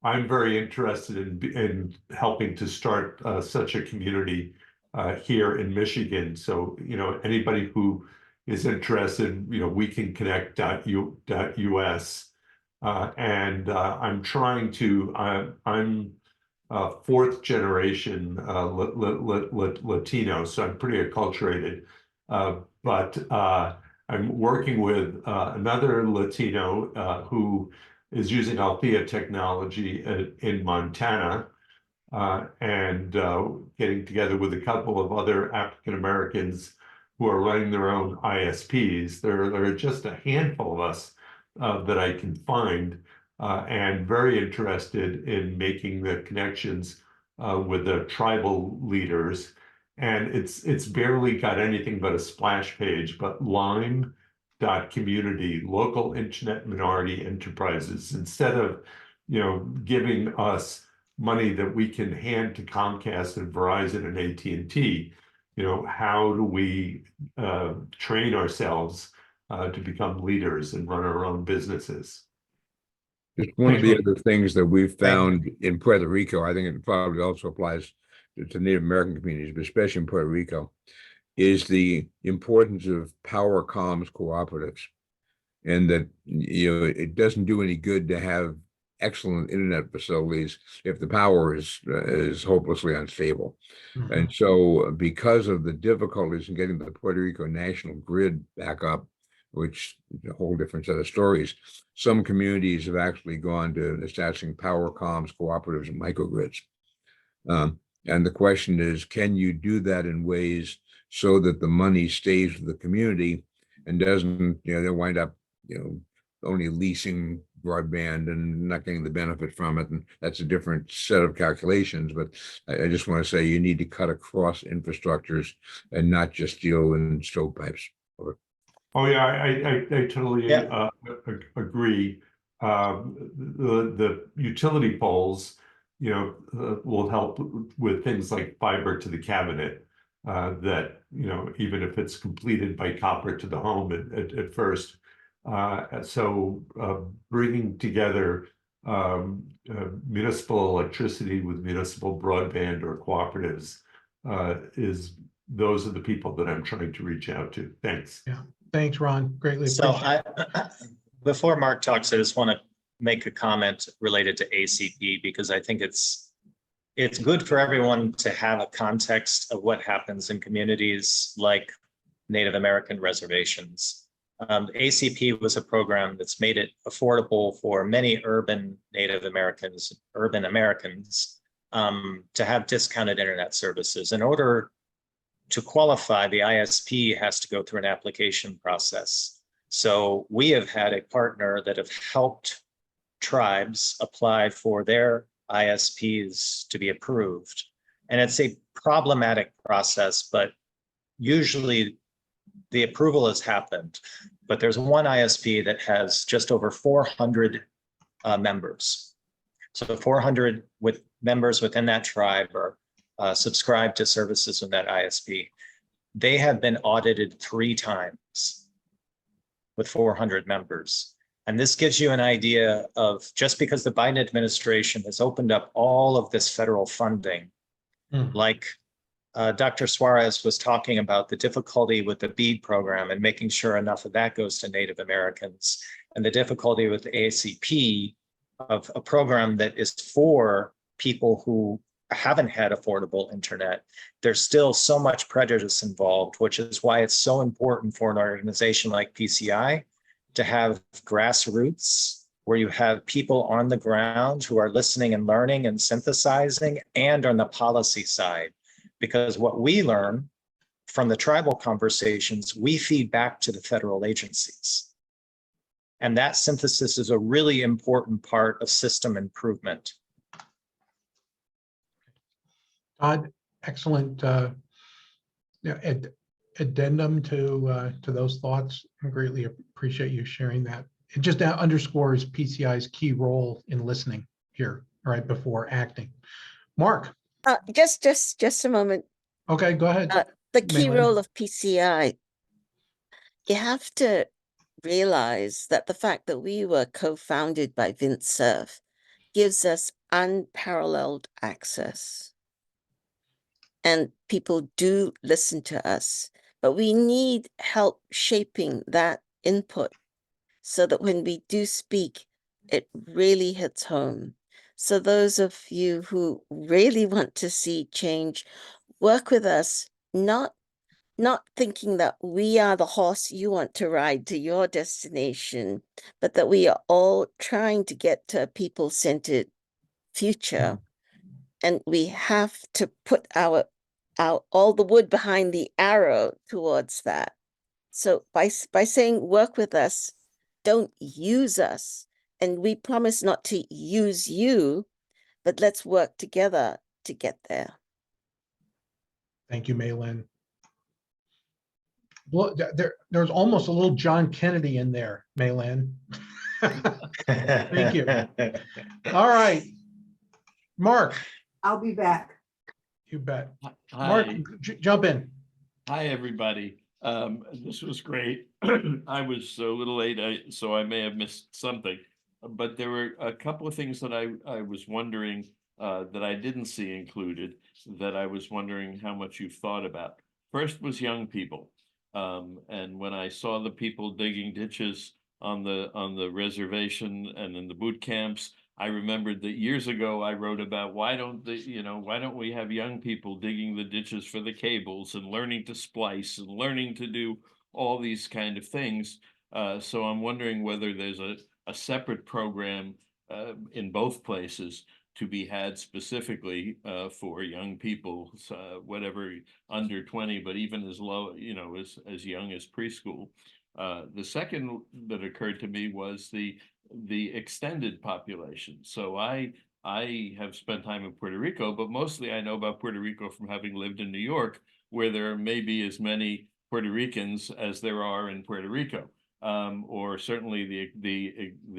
I'm very interested in helping to start such a community here in Michigan. So, anybody who is interested, we can connect.us. And I'm trying to, I'm fourth generation Latino, so I'm pretty acculturated. But I'm working with another Latino who is using Althea technology in Montana, and getting together with a couple of other African Americans who are running their own ISPs. There are just a handful of us that I can find, and very interested in making the connections with the tribal leaders. And it's barely got anything but a splash page, but Lime.community, local internet minority enterprises. Instead of giving us money that we can hand to Comcast and Verizon and AT&T, how do we train ourselves to become leaders and run our own businesses? Just one of the other things that we've found in Puerto Rico, I think it probably also applies to Native American communities, but especially in Puerto Rico, is the importance of power comms cooperatives. And that, it doesn't do any good to have excellent internet facilities if the power is hopelessly unstable. Mhm. And so because of the difficulties in getting the Puerto Rico national grid back up, which is a whole different set of stories, some communities have actually gone to establishing power comms cooperatives and microgrids. And the question is, can you do that in ways so that the money stays with the community and doesn't, they wind up, only leasing broadband and not getting the benefit from it. And that's a different set of calculations. But I just want to say you need to cut across infrastructures and not just deal in stovepipes. Oh yeah, I totally agree. The utility poles, will help with things like fiber to the cabinet. That even if it's completed by copper to the home at first. So bringing together municipal electricity with municipal broadband or cooperatives those are the people that I'm trying to reach out to. Thanks. Yeah. Thanks, Ron. Greatly So appreciate before Mark talks, I just want to make a comment related to ACP, because I think it's good for everyone to have a context of what happens in communities like Native American reservations. ACP was a program that's made it affordable for many urban Native Americans, to have discounted internet services. In order to qualify, the ISP has to go through an application process. So we have had a partner that have helped tribes apply for their ISPs to be approved. And it's a problematic process, but usually the approval has happened. But there's one ISP that has just over 400 members. So 400 with members within that tribe are subscribed to services in that ISP. They have been audited 3 times with 400 members. And this gives you an idea of, just because the Biden administration has opened up all of this federal funding, like Dr. Suarez was talking about the difficulty with the BEAD program and making sure enough of that goes to Native Americans, and the difficulty with the ACP of a program that is for people who haven't had affordable internet. There's still so much prejudice involved, which is why it's so important for an organization like PCI to have grassroots, where you have people on the ground who are listening and learning and synthesizing, and on the policy side. Because what we learn from the tribal conversations, we feed back to the federal agencies. And that synthesis is a really important part of system improvement. Todd, excellent addendum to those thoughts. I greatly appreciate you sharing that. It just underscores PCI's key role in listening here, right before acting. Mark. Just a moment. Okay, go ahead. The key Maylin. role of PCI, you have to realize that the fact that we were co-founded by Vint Cerf gives us unparalleled access. And people do listen to us, but we need help shaping that input so that when we do speak, it really hits home. So those of you who really want to see change, work with us, not thinking that we are the horse you want to ride to your destination, but that we are all trying to get to a people-centered future. And we have to put our all the wood behind the arrow towards that. So by saying work with us, don't use us. And we promise not to use you, but let's work together to get there. Thank you, Maylin. Well, there's almost a little John Kennedy in there, Maylin. Thank you. All right, Mark. I'll be back. You bet. Hi. Mark, jump in. Hi, everybody. This was great. I was a little late, so I may have missed something, but there were a couple of things that I was wondering that I didn't see included, that I was wondering how much you've thought about. First was young people. And when I saw the people digging ditches on the reservation and in the boot camps, I remembered that years ago I wrote about why don't we have young people digging the ditches for the cables and learning to splice and learning to do all these kind of things. So I'm wondering whether there's a separate program in both places to be had specifically for young people, whatever under 20, but even as low, as young as preschool. The second that occurred to me was the extended population. So I have spent time in Puerto Rico, but mostly I know about Puerto Rico from having lived in New York, where there may be as many Puerto Ricans as there are in Puerto Rico, or certainly the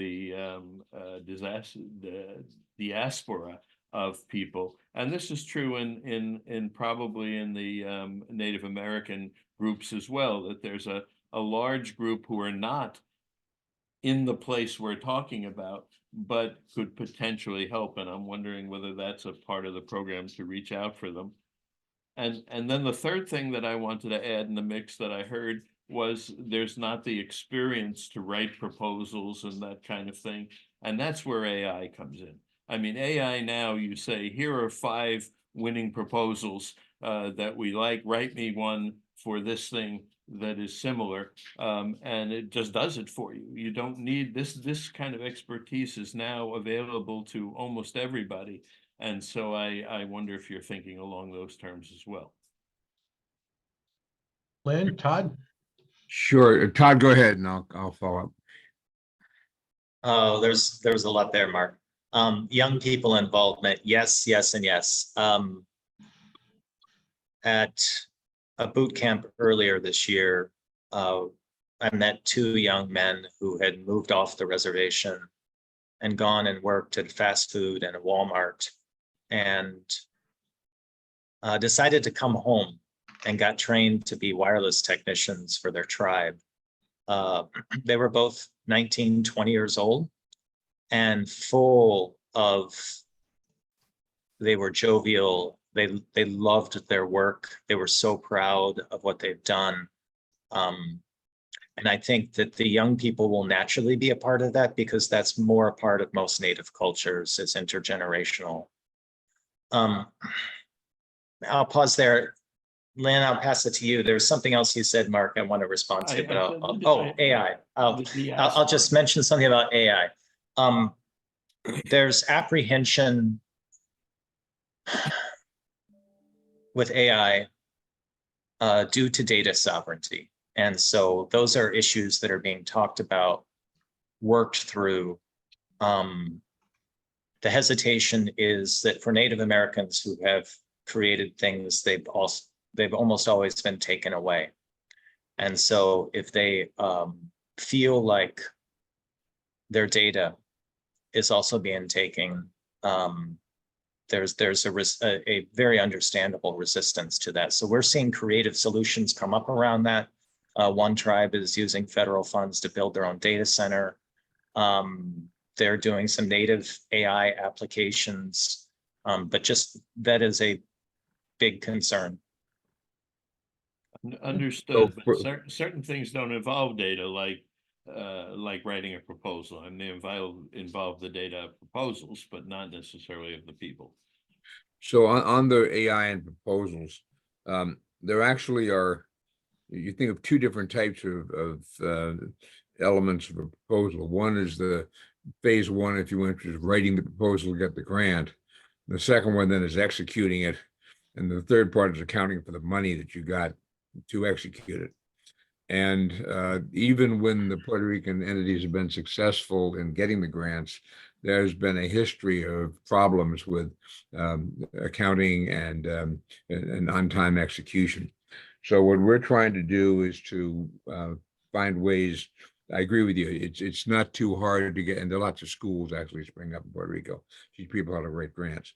diaspora of people. And this is true in probably in the Native American groups as well, that there's a large group who are not in the place we're talking about, but could potentially help. And I'm wondering whether that's a part of the program to reach out for them. And then the third thing that I wanted to add in the mix that I heard was there's not the experience to write proposals and that kind of thing. And that's where AI comes in. I mean, AI now, you say, here are 5 winning proposals that we like, write me one for this thing that is similar, and it just does it for you. You don't need this kind of expertise is now available to almost everybody. And so I wonder if you're thinking along those terms as well. Lynn, Todd? Sure. Todd, go ahead and I'll follow up. Oh, there's a lot there, Mark. Young people involvement, yes, yes, and yes. At a boot camp earlier this year, I met 2 young men who had moved off the reservation and gone and worked at fast food and a Walmart, and decided to come home and got trained to be wireless technicians for their tribe. They were both 19, 20 years old and full of, they were jovial. They loved their work. They were so proud of what they've done. And I think that the young people will naturally be a part of that because that's more a part of most Native cultures. It's intergenerational. I'll pause there. Lynn, I'll pass it to you. There's something else you said, Mark, I want to respond to, but AI. I'll just mention something about AI. There's apprehension with AI due to data sovereignty. And so those are issues that are being talked about, worked through. The hesitation is that for Native Americans who have created things, they've almost always been taken away. And so if they feel like their data is also being taken, there's a very understandable resistance to that. So we're seeing creative solutions come up around that. One tribe is using federal funds to build their own data center. They're doing some native AI applications, but just that is a big concern. Understood, but certain things don't involve data, like writing a proposal. I mean, they involve the data of proposals, but not necessarily of the people. So on the AI and proposals, there actually are, you think of 2 different types of elements of a proposal. One is the phase 1, if you want, which is writing the proposal to get the grant. The second one then is executing it. And the third part is accounting for the money that you got to execute it. And even when the Puerto Rican entities have been successful in getting the grants, there's been a history of problems with accounting and on-time execution. So what we're trying to do is to find ways. I agree with you. It's not too hard to get, and there are lots of schools actually springing up in Puerto Rico, teach people how to write grants.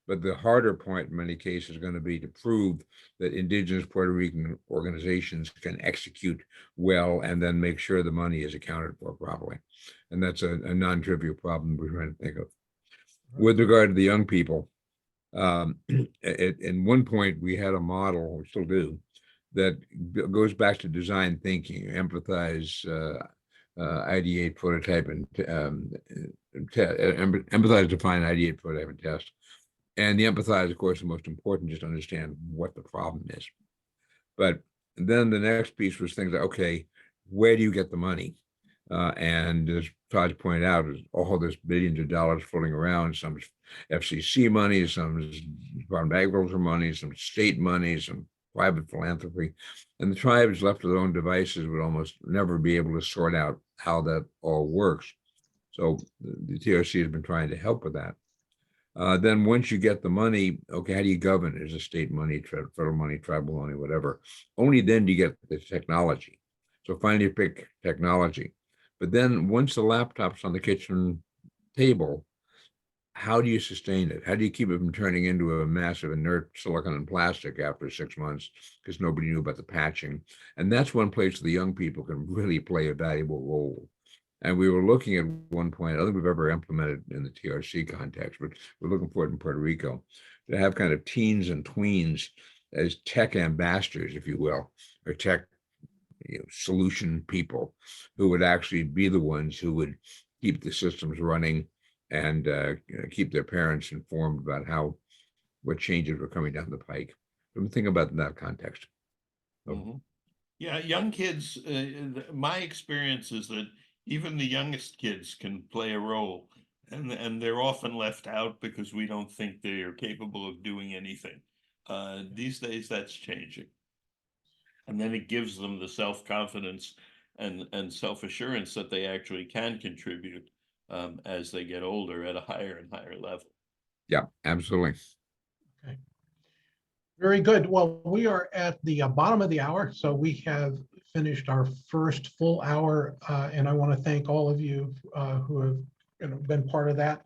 But the harder point in many cases is going to be to prove that indigenous Puerto Rican organizations can execute well and then make sure the money is accounted for properly. And that's a non-trivial problem we're trying to think of. With regard to the young people, at one point we had a model, we still do, that goes back to design thinking, empathize, ideate, prototype, and empathize, define, ideate, prototype, and test. And the empathize, of course, is most important, just to understand what the problem is. But then the next piece was things like, okay, where do you get the money? And as Todd pointed out, all there's billions of dollars floating around, some FCC money, some Department of Agriculture money, some state money, some private philanthropy. And the tribes left to their own devices would almost never be able to sort out how that all works. So the TRC has been trying to help with that. Then once you get the money, okay, how do you govern it? Is it state money, federal money, tribal money, whatever? Only then do you get the technology. So finally you pick technology. But then once the laptop's on the kitchen table, how do you sustain it? How do you keep it from turning into a massive inert silicon and plastic after 6 months because nobody knew about the patching? And that's one place the young people can really play a valuable role. And we were looking at one point, I don't think we've ever implemented in the TRC context, but we're looking for it in Puerto Rico, to have kind of teens and tweens as tech ambassadors, if you will, or tech solution people who would actually be the ones who would keep the systems running and keep their parents informed about what changes were coming down the pike. Think about it in that context. Mhm. Yeah, young kids, my experience is that even the youngest kids can play a role, and they're often left out because we don't think they are capable of doing anything. These days, that's changing. And then it gives them the self-confidence and self-assurance that they actually can contribute as they get older at a higher and higher level. Yeah, absolutely. Okay. Very good. Well, we are at the bottom of the hour, so we have finished our first full hour, and I want to thank all of you who have been part of that.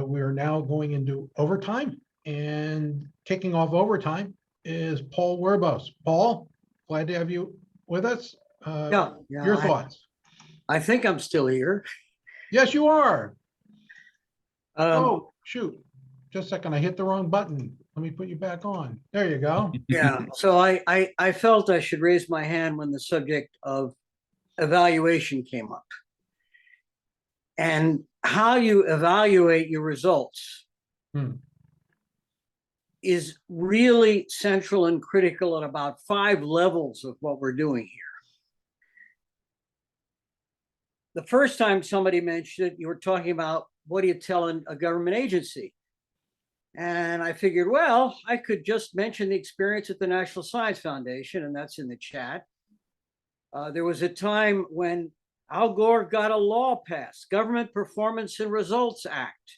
We are now going into overtime, and kicking off overtime is Paul Werbos. Paul, glad to have you with us. Yeah, Your thoughts? I think I'm still here. Yes, you are. Um, Oh, shoot. Just a second. I hit the wrong button. Let me put you back on. There you go. yeah, so I felt I should raise my hand when the subject of evaluation came up. And how you evaluate your results is really central and critical at about 5 levels of what we're doing here. The first time somebody mentioned it, you were talking about what do you tell a government agency? And I figured, well, I could just mention the experience at the National Science Foundation, and that's in the chat. There was a time when Al Gore got a law passed, Government Performance and Results Act.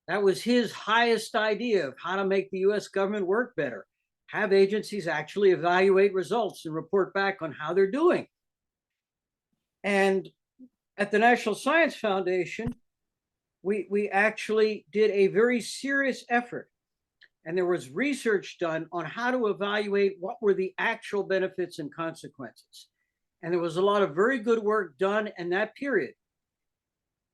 That was his highest idea of how to make the US government work better. Have agencies actually evaluate results and report back on how they're doing. And at the National Science Foundation, we actually did a very serious effort. And there was research done on how to evaluate what were the actual benefits and consequences. And there was a lot of very good work done in that period.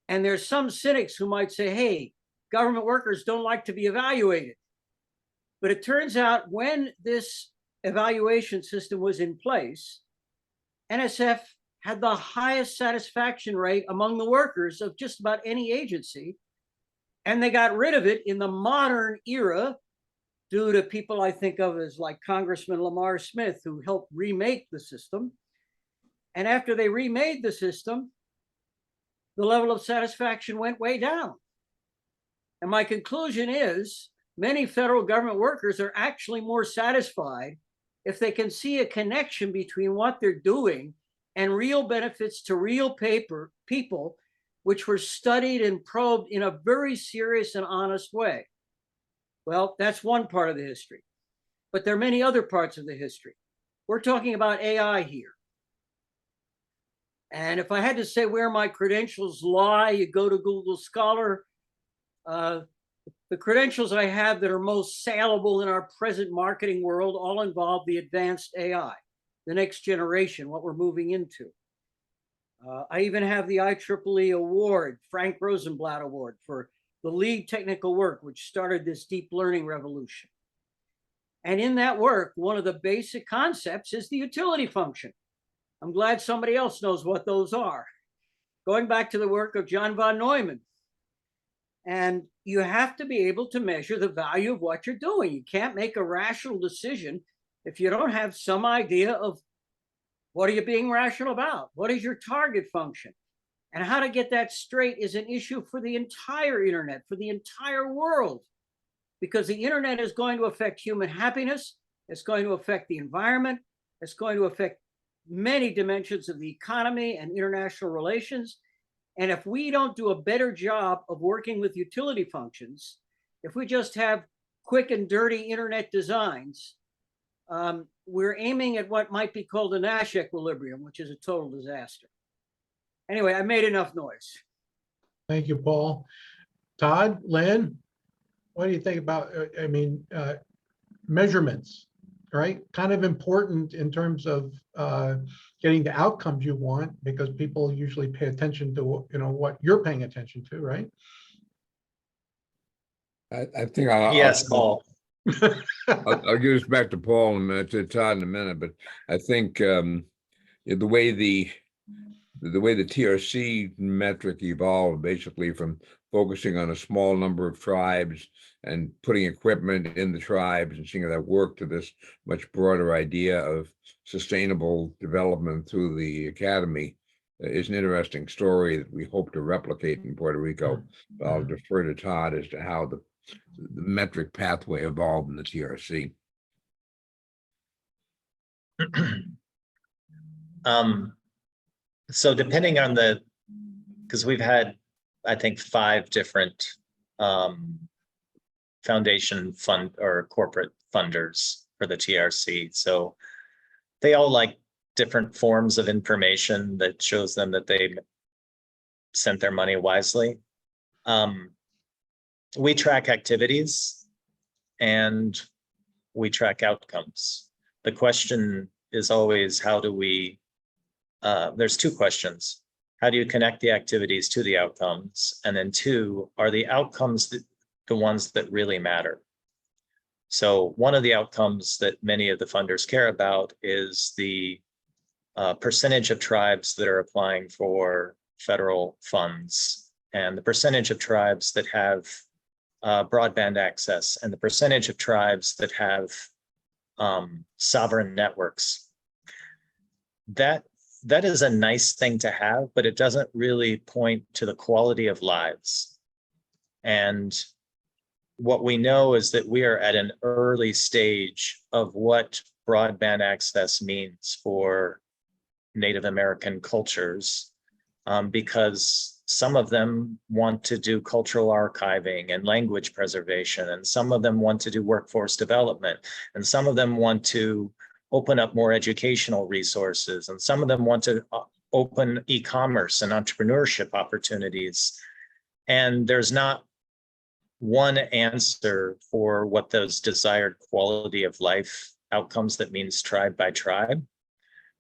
And there's some cynics who might say, hey, government workers don't like to be evaluated. But it turns out when this evaluation system was in place, NSF had the highest satisfaction rate among the workers of just about any agency. And they got rid of it in the modern era due to people I think of as like Congressman Lamar Smith, who helped remake the system. And after they remade the system, the level of satisfaction went way down. And my conclusion is many federal government workers are actually more satisfied if they can see a connection between what they're doing and real benefits to real people, which were studied and probed in a very serious and honest way. Well, that's one part of the history, but there are many other parts of the history. We're talking about AI here. And if I had to say where my credentials lie, you go to Google Scholar. The credentials I have that are most saleable in our present marketing world all involve the advanced AI, the next generation, what we're moving into. I even have the IEEE award, Frank Rosenblatt Award, for the lead technical work, which started this deep learning revolution. And in that work, one of the basic concepts is the utility function. I'm glad somebody else knows what those are. Going back to the work of John von Neumann. And you have to be able to measure the value of what you're doing. You can't make a rational decision if you don't have some idea of what are you being rational about? What is your target function? And how to get that straight is an issue for the entire internet, for the entire world, because the internet is going to affect human happiness. It's going to affect the environment. It's going to affect many dimensions of the economy and international relations. And if we don't do a better job of working with utility functions, if we just have quick and dirty internet designs, we're aiming at what might be called a Nash equilibrium, which is a total disaster. Anyway, I made enough noise. Thank you, Paul. Todd, Lynn, what do you think about, measurements, right? Kind of important in terms of getting the outcomes you want, because people usually pay attention to what you're paying attention to, right? I think I'll Yes, Paul. I'll give this back to Paul and to Todd in a minute, but I think the way the TRC metric evolved, basically from focusing on a small number of tribes and putting equipment in the tribes and seeing how that worked, to this much broader idea of sustainable development through the academy, is an interesting story that we hope to replicate in Puerto Rico. I'll defer to Todd as to how the metric pathway evolved in the TRC. So depending on because we've had, I think, 5 different foundation fund or corporate funders for the TRC. So they all like different forms of information that shows them that they spent their money wisely. We track activities and we track outcomes. The question is always, how do we, there's 2 questions. How do you connect the activities to the outcomes? And then 2, are the outcomes the ones that really matter? So one of the outcomes that many of the funders care about is the percentage of tribes that are applying for federal funds, and the percentage of tribes that have broadband access, and the percentage of tribes that have sovereign networks. That is a nice thing to have, but it doesn't really point to the quality of lives. And what we know is that we are at an early stage of what broadband access means for Native American cultures, because some of them want to do cultural archiving and language preservation, and some of them want to do workforce development, and some of them want to open up more educational resources, and some of them want to open e-commerce and entrepreneurship opportunities. And there's not one answer for what those desired quality of life outcomes that means tribe by tribe,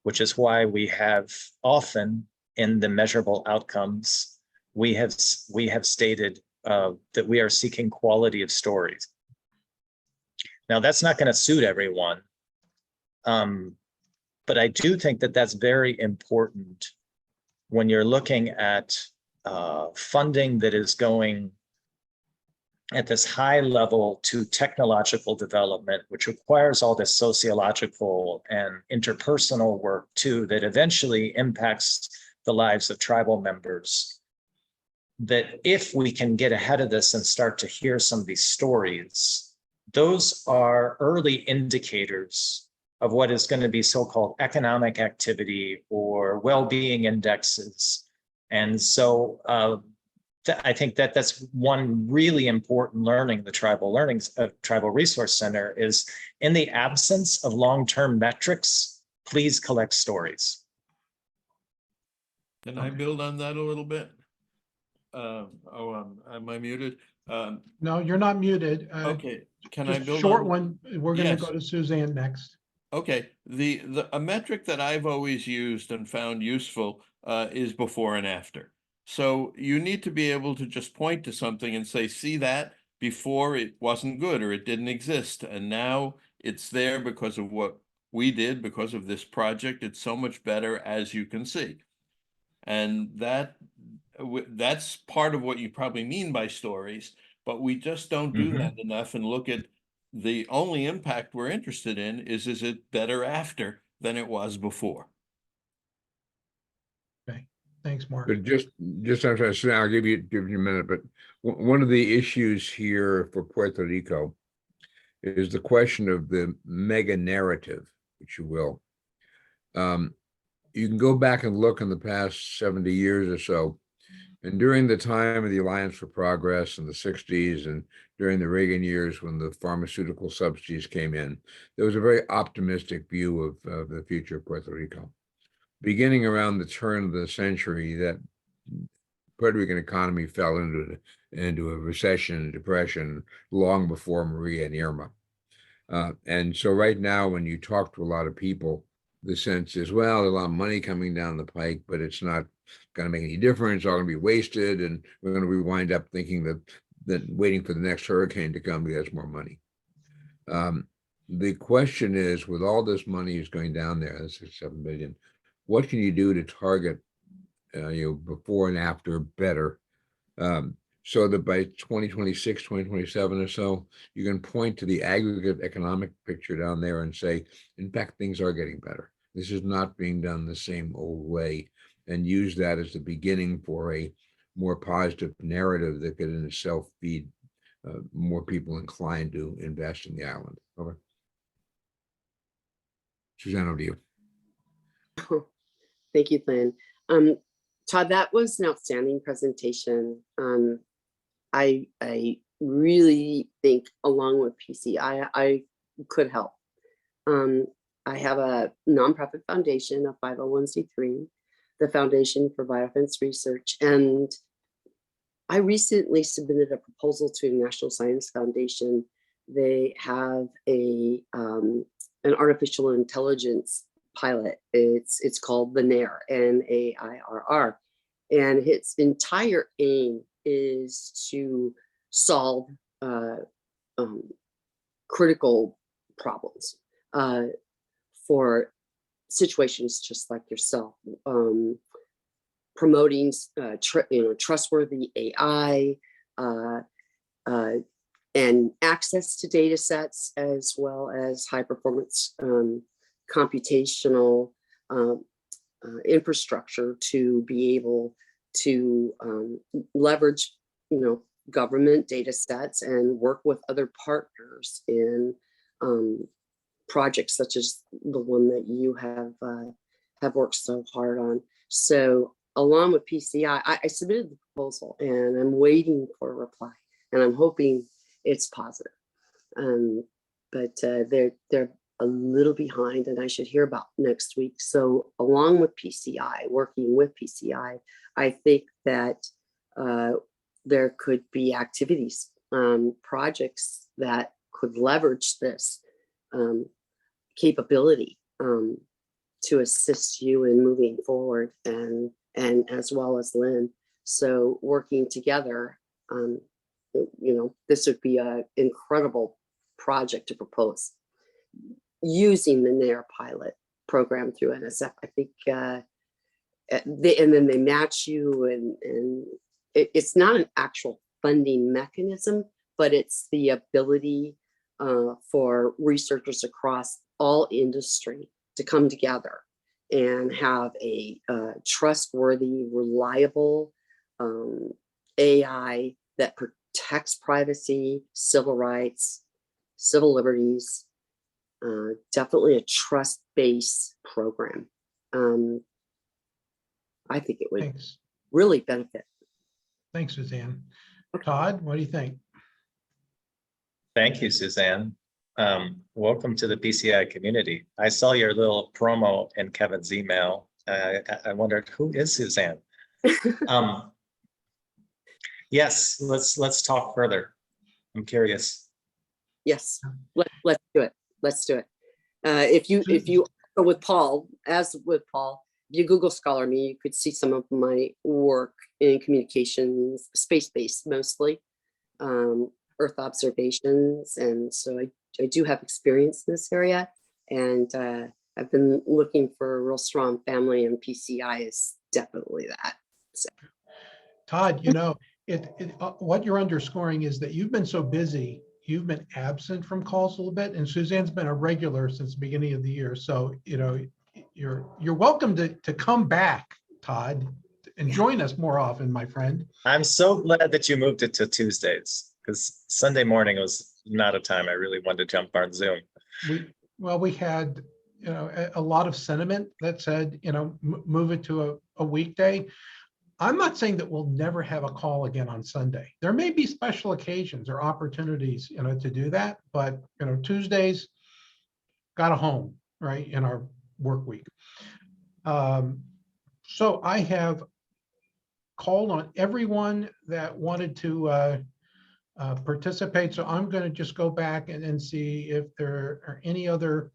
which is why we have often in the measurable outcomes, we have stated that we are seeking quality of stories. Now, that's not going to suit everyone, but I do think that that's very important when you're looking at funding that is going at this high level to technological development, which requires all this sociological and interpersonal work too, that eventually impacts the lives of tribal members. That if we can get ahead of this and start to hear some of these stories, those are early indicators of what is going to be so-called economic activity or well-being indexes. And so I think that that's one really important learning the Tribal Resource Center is, in the absence of long-term metrics, please collect stories. Can I build on that a little bit? Am I muted? No, you're not muted. Okay, can I Just a build short on? one. We're going to Yes. go to Suzanne next. Okay, a metric that I've always used and found useful is before and after. So you need to be able to just point to something and say, see that before it wasn't good or it didn't exist. And now it's there because of what we did, because of this project. It's so much better, as you can see. And that's part of what you probably mean by stories, but we just don't do that enough and look at the only impact we're interested in is it better after than it was before? Okay, thanks, Mark. But just I'm trying to say, I'll give you a minute, but one of the issues here for Puerto Rico is the question of the mega narrative, if you will. You can go back and look in the past 70 years or so, and during the time of the Alliance for Progress in the 60s and during the Reagan years when the pharmaceutical subsidies came in, there was a very optimistic view of the future of Puerto Rico. Beginning around the turn of the century, that Puerto Rican economy fell into a recession and depression long before Maria and Irma. And so right now, when you talk to a lot of people, the sense is, well, there's a lot of money coming down the pike, but it's not going to make any difference. It's all going to be wasted. And we're going to wind up thinking that waiting for the next hurricane to come, there's more money. The question is, with all this money is going down there, that's 7 billion, what can you do to target, before and after better? So that by 2026, 2027 or so, you can point to the aggregate economic picture down there and say, in fact, things are getting better. This is not being done the same old way, and use that as the beginning for a more positive narrative that could in itself feed more people inclined to invest in the island. Over. Suzanne, over to you. Thank you, Lynn. Todd, that was an outstanding presentation. I really think, along with PCI, I could help. I have a nonprofit foundation, a 501c3, the Foundation for Biodefense Research, and I recently submitted a proposal to National Science Foundation. They have an artificial intelligence pilot. It's called the NAIR, NAIRR, and its entire aim is to solve critical problems for situations just like yourself, promoting trustworthy AI and access to data sets, as well as high performance computational infrastructure to be able to leverage, government data sets and work with other partners in projects such as the one that you have worked so hard on. So along with PCI, I submitted the proposal and I'm waiting for a reply, and I'm hoping it's positive. But they're a little behind, and I should hear about next week. So along with PCI, working with PCI, I think that there could be activities, projects that could leverage this capability to assist you in moving forward, and as well as Lynn. So working together, this would be an incredible project to propose using the NAIR pilot program through NSF. I think, and then they match you, and it's not an actual funding mechanism, but it's the ability for researchers across all industry to come together and have a trustworthy, reliable AI that protects privacy, civil rights, civil liberties, definitely a trust-based program. I think it would really benefit. Thanks, Suzanne. Todd, what do you think? Thank you, Suzanne. Welcome to the PCI community. I saw your little promo in Kevin's email. I wondered, who is Suzanne? Yes, let's talk further. I'm curious. Yes, let's do it. Let's do it. If you with Paul, if you Google Scholar Me, you could see some of my work in communications, space-based mostly, Earth observations, and so I do have experience in this area, and I've been looking for a real strong family, and PCI is definitely that. So. Todd, what you're underscoring is that you've been so busy, you've been absent from calls a little bit, and Suzanne's been a regular since the beginning of the year. So, you're welcome to come back, Todd, and join us more often, my friend. I'm so glad that you moved it to Tuesdays, because Sunday morning was not a time I really wanted to jump on Zoom. We had, a lot of sentiment that said, move it to a weekday. I'm not saying that we'll never have a call again on Sunday. There may be special occasions or opportunities, to do that, but, Tuesdays got a home, right, in our work week. So I have called on everyone that wanted to participate. So I'm going to just go back and see if there are any other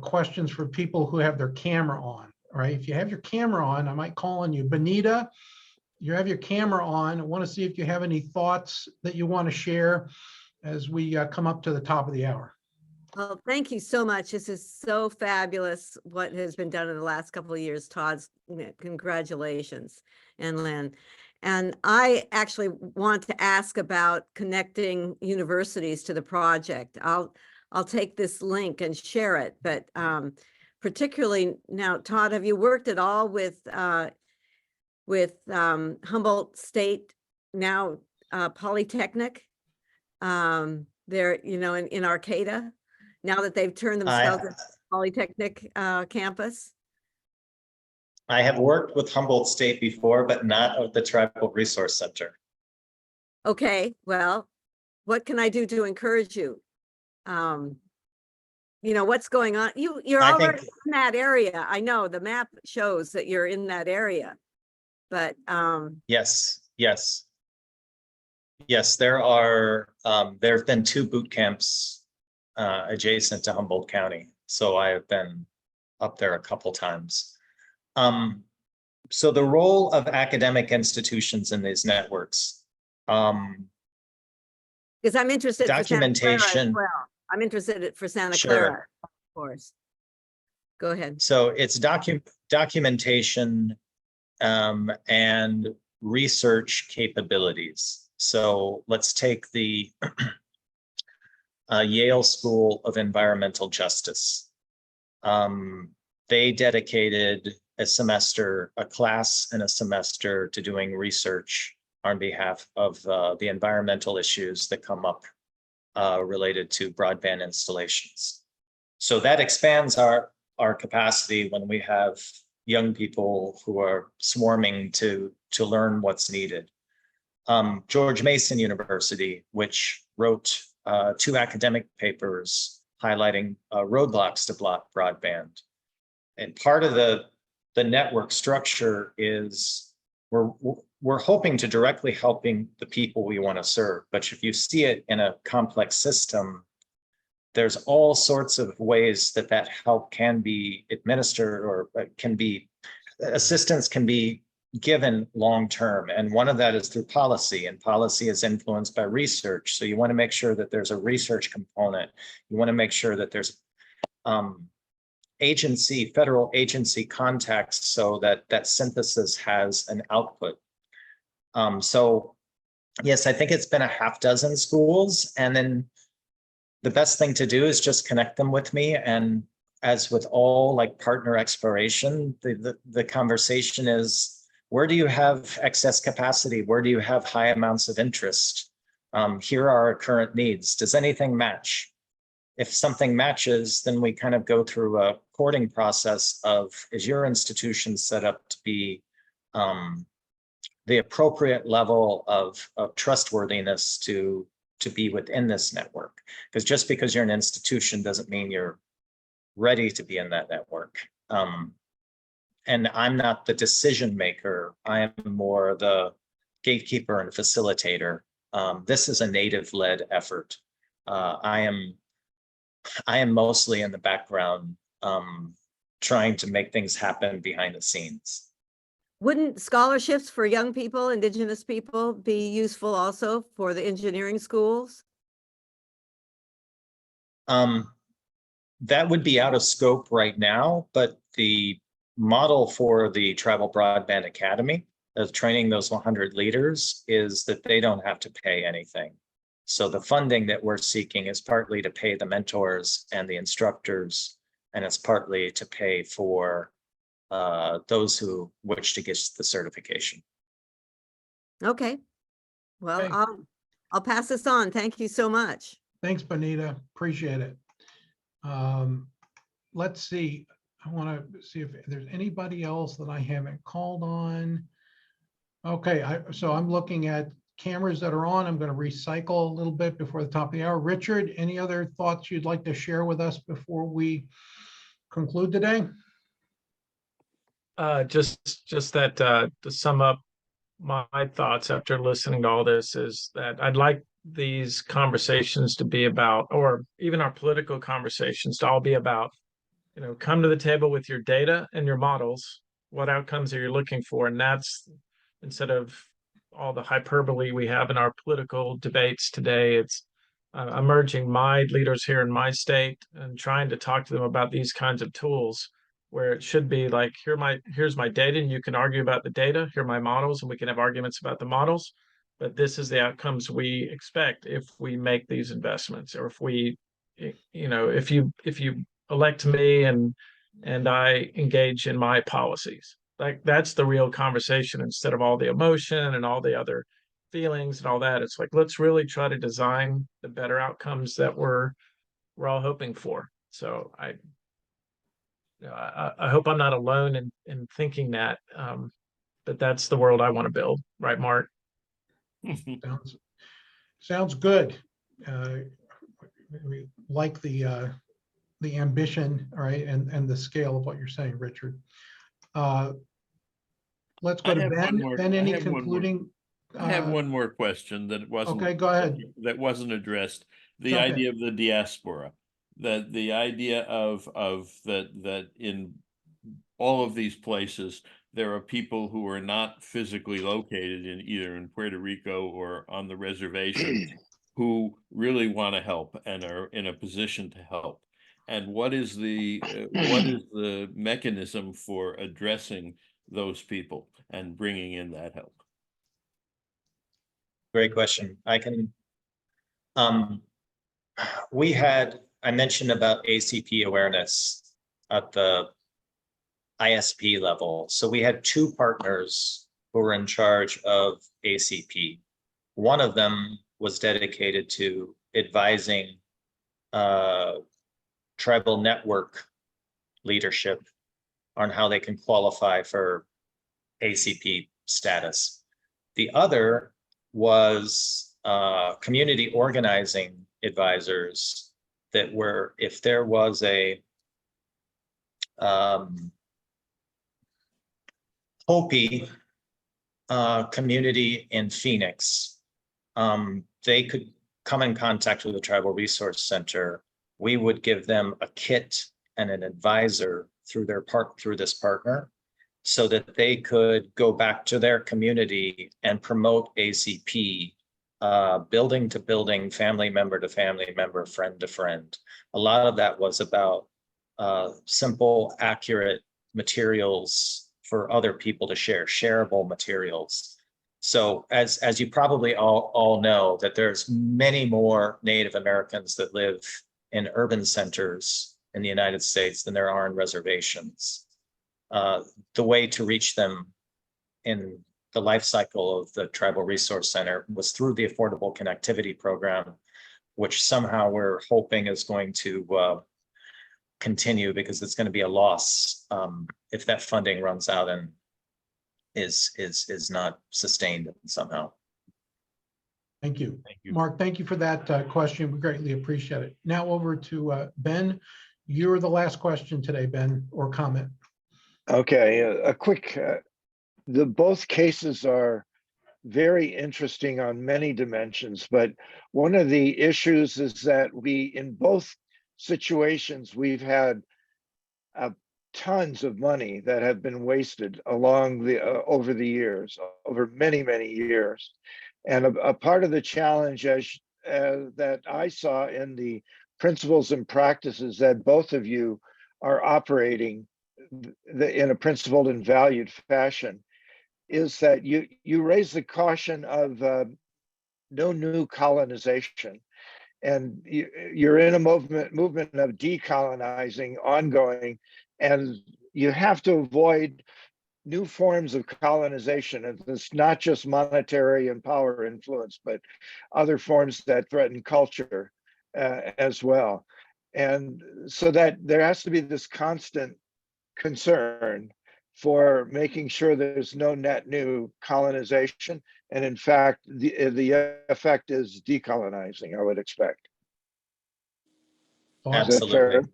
questions for people who have their camera on. Right? If you have your camera on, I might call on you. Benita, you have your camera on. I want to see if you have any thoughts that you want to share. as we come up to the top of the hour. Well, thank you so much. This is so fabulous what has been done in the last couple of years. Todd's, congratulations, and Lynn. And I actually want to ask about connecting universities to the project. I'll take this link and share it, but particularly now, Todd, have you worked at all with Humboldt State, now Polytechnic? They're, in Arcata, now that they've turned themselves into Polytechnic campus? I have worked with Humboldt State before, but not at the Tribal Resource Center. Okay, well, what can I do to encourage you? What's going on? You're I already think- in that area. I know the map shows that you're in that area, but Yes. There have been 2 boot camps adjacent to Humboldt County. So I have been up there a couple times. So the role of academic institutions in these networks. because I'm interested for Santa Clara as Documentation. well. I'm interested for Santa Sure. Clara, of course. Go ahead. So it's documentation and research capabilities. So let's take the Yale School of Environmental Justice. They dedicated a class and a semester to doing research on behalf of the environmental issues that come up related to broadband installations. So that expands our capacity when we have young people who are swarming to learn what's needed. George Mason University, which wrote 2 academic papers highlighting roadblocks to broadband. And part of the network structure is we're hoping to directly helping the people we want to serve. But if you see it in a complex system, there's all sorts of ways that help can be administered or assistance can be given long-term. And one of that is through policy, and policy is influenced by research. So you want to make sure that there's a research component. You want to make sure that there's federal agency contacts so that synthesis has an output. So yes, I think it's been a half dozen schools, and then the best thing to do is just connect them with me. And as with all like partner exploration, the conversation is, where do you have excess capacity? Where do you have high amounts of interest? Here are our current needs. Does anything match? If something matches, then we kind of go through a courting process of, is your institution set up to be the appropriate level of trustworthiness to be within this network? Because just because you're an institution doesn't mean you're ready to be in that network. And I'm not the decision maker. I am more the gatekeeper and facilitator. This is a native-led effort. I am mostly in the background, trying to make things happen behind the scenes. Wouldn't scholarships for young people, Indigenous people, be useful also for the engineering schools? That would be out of scope right now, but the model for the Tribal Broadband Academy of training those 100 leaders is that they don't have to pay anything. So the funding that we're seeking is partly to pay the mentors and the instructors, and it's partly to pay for those who wish to get the certification. Okay. Well, Okay. I'll pass this on. Thank you so much. Thanks, Bonita. Appreciate it. Let's see. I want to see if there's anybody else that I haven't called on. Okay, so I'm looking at cameras that are on. I'm going to recycle a little bit before the top of the hour. Richard, any other thoughts you'd like to share with us before we conclude today? Just that to sum up my thoughts after listening to all this is that I'd like these conversations to be about, or even our political conversations to all be about, come to the table with your data and your models. What outcomes are you looking for? And that's, instead of all the hyperbole we have in our political debates today, it's I'm urging my leaders here in my state and trying to talk to them about these kinds of tools, where it should be like, here's my data, and you can argue about the data. Here are my models, and we can have arguments about the models. But this is the outcomes we expect if we make these investments, or if we, if you elect me and I engage in my policies. Like, that's the real conversation, instead of all the emotion and all the other feelings and all that. It's like, let's really try to design the better outcomes that we're all hoping for. So I hope I'm not alone in thinking that, but that's the world I want to build, right, Mark? Sounds good. We like the ambition, all right, and the scale of what you're saying, Richard. Let's go I to have one Ben. more- Ben, I any have one more- concluding? I have one more question that wasn't. Okay, go ahead. That wasn't addressed. The Jump in. idea of the diaspora, the idea of that in all of these places, there are people who are not physically located in either in Puerto Rico or on the reservation who really want to help and are in a position to help. And what is the mechanism for addressing those people and bringing in that help? Great question. I can, I mentioned about ACP awareness at the ISP level. So we had two partners who were in charge of ACP. One of them was dedicated to advising tribal network leadership on how they can qualify for ACP status. The other was community organizing advisors that were, if there was a Hopi community in Phoenix, they could come in contact with the Tribal Resource Center. We would give them a kit and an advisor through this partner, so that they could go back to their community and promote ACP, building to building, family member to family member, friend to friend. A lot of that was about simple, accurate materials for other people to share, shareable materials. So as you probably all know, that there's many more Native Americans that live in urban centers in the United States than there are in reservations. The way to reach them in the life cycle of the Tribal Resource Center was through the Affordable Connectivity Program, which somehow we're hoping is going to continue, because it's going to be a loss if that funding runs out and is not sustained somehow. Thank you. Thank you. Mark, thank you for that question. We greatly appreciate it. Now over to Ben. You're the last question today, Ben, or comment. Okay, a quick, both cases are very interesting on many dimensions, but one of the issues is that in both situations, we've had tons of money that have been wasted over the years, over many, many years. And a part of the challenge that I saw in the principles and practices that both of you are operating in a principled and valued fashion is that you raise the caution of no new colonization, and you're in a movement of decolonizing ongoing, and you have to avoid new forms of colonization. And it's not just monetary and power influence, but other forms that threaten culture as well. And so that there has to be this constant concern for making sure there's no net new colonization. And in fact, the effect is decolonizing, I would expect. Absolutely.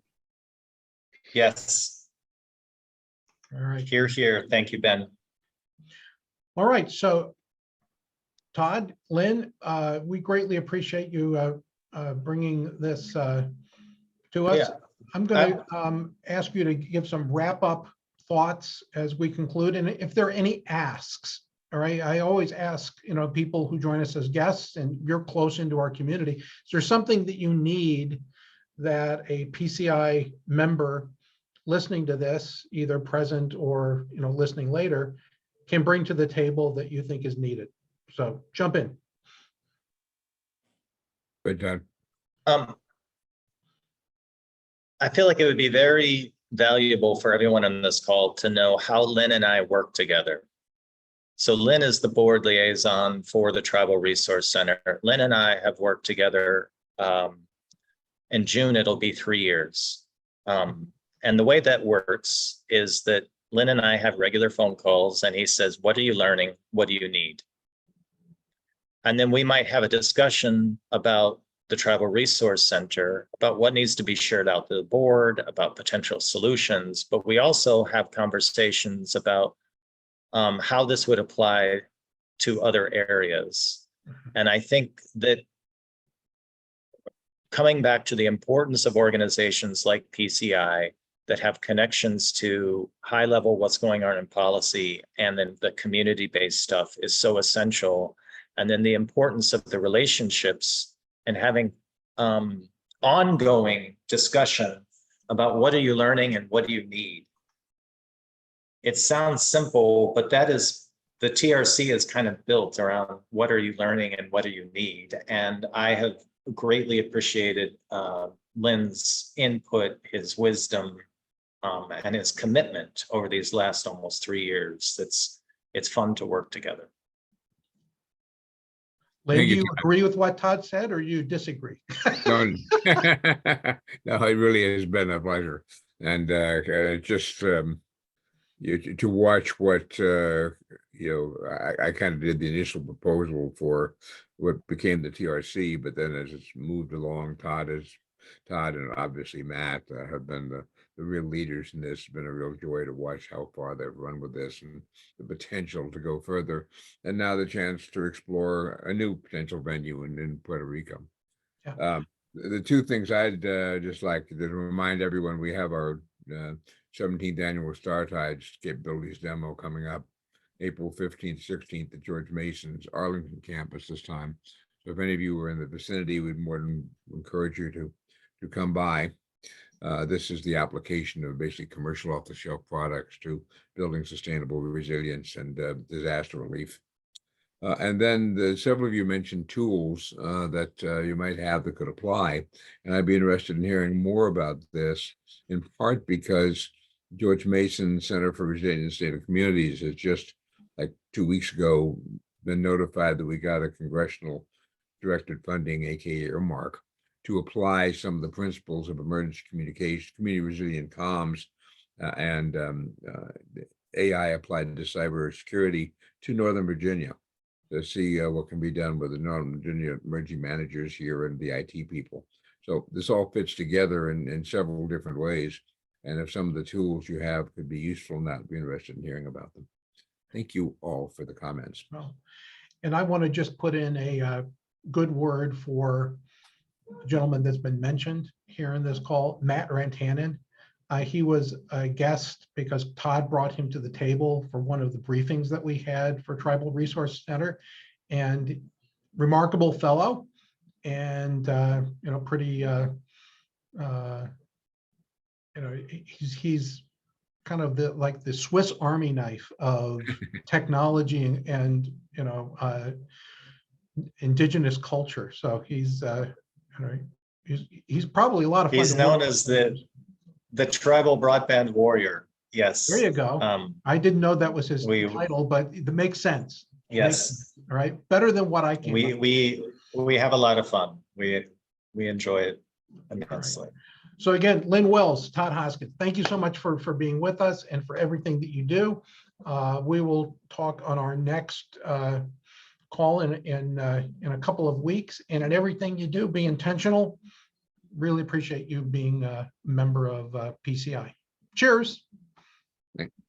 Yes. All right. Here, here. Thank you, Ben. All right. So Todd, Lynn, we greatly appreciate you bringing this to us. Yeah. I'm going to ask you to give some wrap up thoughts as we conclude, and if there are any asks All right. I always ask, people who join us as guests, and you're close into our community, is there something that you need that a PCI member listening to this, either present or, listening later, can bring to the table that you think is needed? So jump in. Good, Todd. I feel like it would be very valuable for everyone on this call to know how Lynn and I work together. So Lynn is the board liaison for the Tribal Resource Center. Lynn and I have worked together. In June, it'll be 3 years. And the way that works is that Lynn and I have regular phone calls, and he says, what are you learning? What do you need? And then we might have a discussion about the Tribal Resource Center, about what needs to be shared out to the board, about potential solutions. But we also have conversations about how this would apply to other areas. And I think that coming back to the importance of organizations like PCI that have connections to high level what's going on in policy, and then the community-based stuff is so essential. And then the importance of the relationships and having ongoing discussion about what are you learning and what do you need. It sounds simple, but that is, the TRC is kind of built around what are you learning and what do you need. And I have greatly appreciated Lynn's input, his wisdom, and his commitment over these last almost 3 years. It's fun to work together. Lynn, Thank do you, you agree with what Todd said, or you disagree? No, no, it really has been a pleasure. And just to watch what, I kind of did the initial proposal for what became the TRC, but then as it's moved along, Todd and obviously Matt have been the real leaders in this. It's been a real joy to watch how far they've run with this and the potential to go further. And now the chance to explore a new potential venue in Puerto Rico. Yeah. The two things I'd just like to remind everyone, we have our 17th annual Star Tides capabilities demo coming up April 15th, 16th at George Mason's Arlington campus this time. So if any of you are in the vicinity, we'd more than encourage you to come by. This is the application of basically commercial off-the-shelf products to building sustainable resilience and disaster relief. And then several of you mentioned tools that you might have that could apply. And I'd be interested in hearing more about this, in part because George Mason Center for Resilience and Sustainable Communities has just, like 2 weeks ago, been notified that we got a congressional directed funding, aka earmark, to apply some of the principles of emergency communication, community resilient comms, and AI applied to cybersecurity to Northern Virginia, to see what can be done with the Northern Virginia emergency managers here and the IT people. So this all fits together in several different ways. And if some of the tools you have could be useful in that, I'd be interested in hearing about them. Thank you all for the comments. Well, and I want to just put in a good word for the gentleman that's been mentioned here in this call, Matt Rantanen. He was a guest because Todd brought him to the table for one of the briefings that we had for Tribal Resource Center, and remarkable fellow, and pretty he's kind of the Swiss Army knife of technology and indigenous culture. So he's probably a lot of fun. He's known as the tribal broadband warrior. Yes. There you go. I didn't know that was his title, but it makes sense. Yes. All right. Better than what I can. We have a lot of fun. We enjoy it immensely. Right. So again, Lynn Wells, Todd Hoskins, thank you so much for being with us and for everything that you do. We will talk on our next call in a couple of weeks. And in everything you do, be intentional. Really appreciate you being a member of PCI. Cheers. Thank you.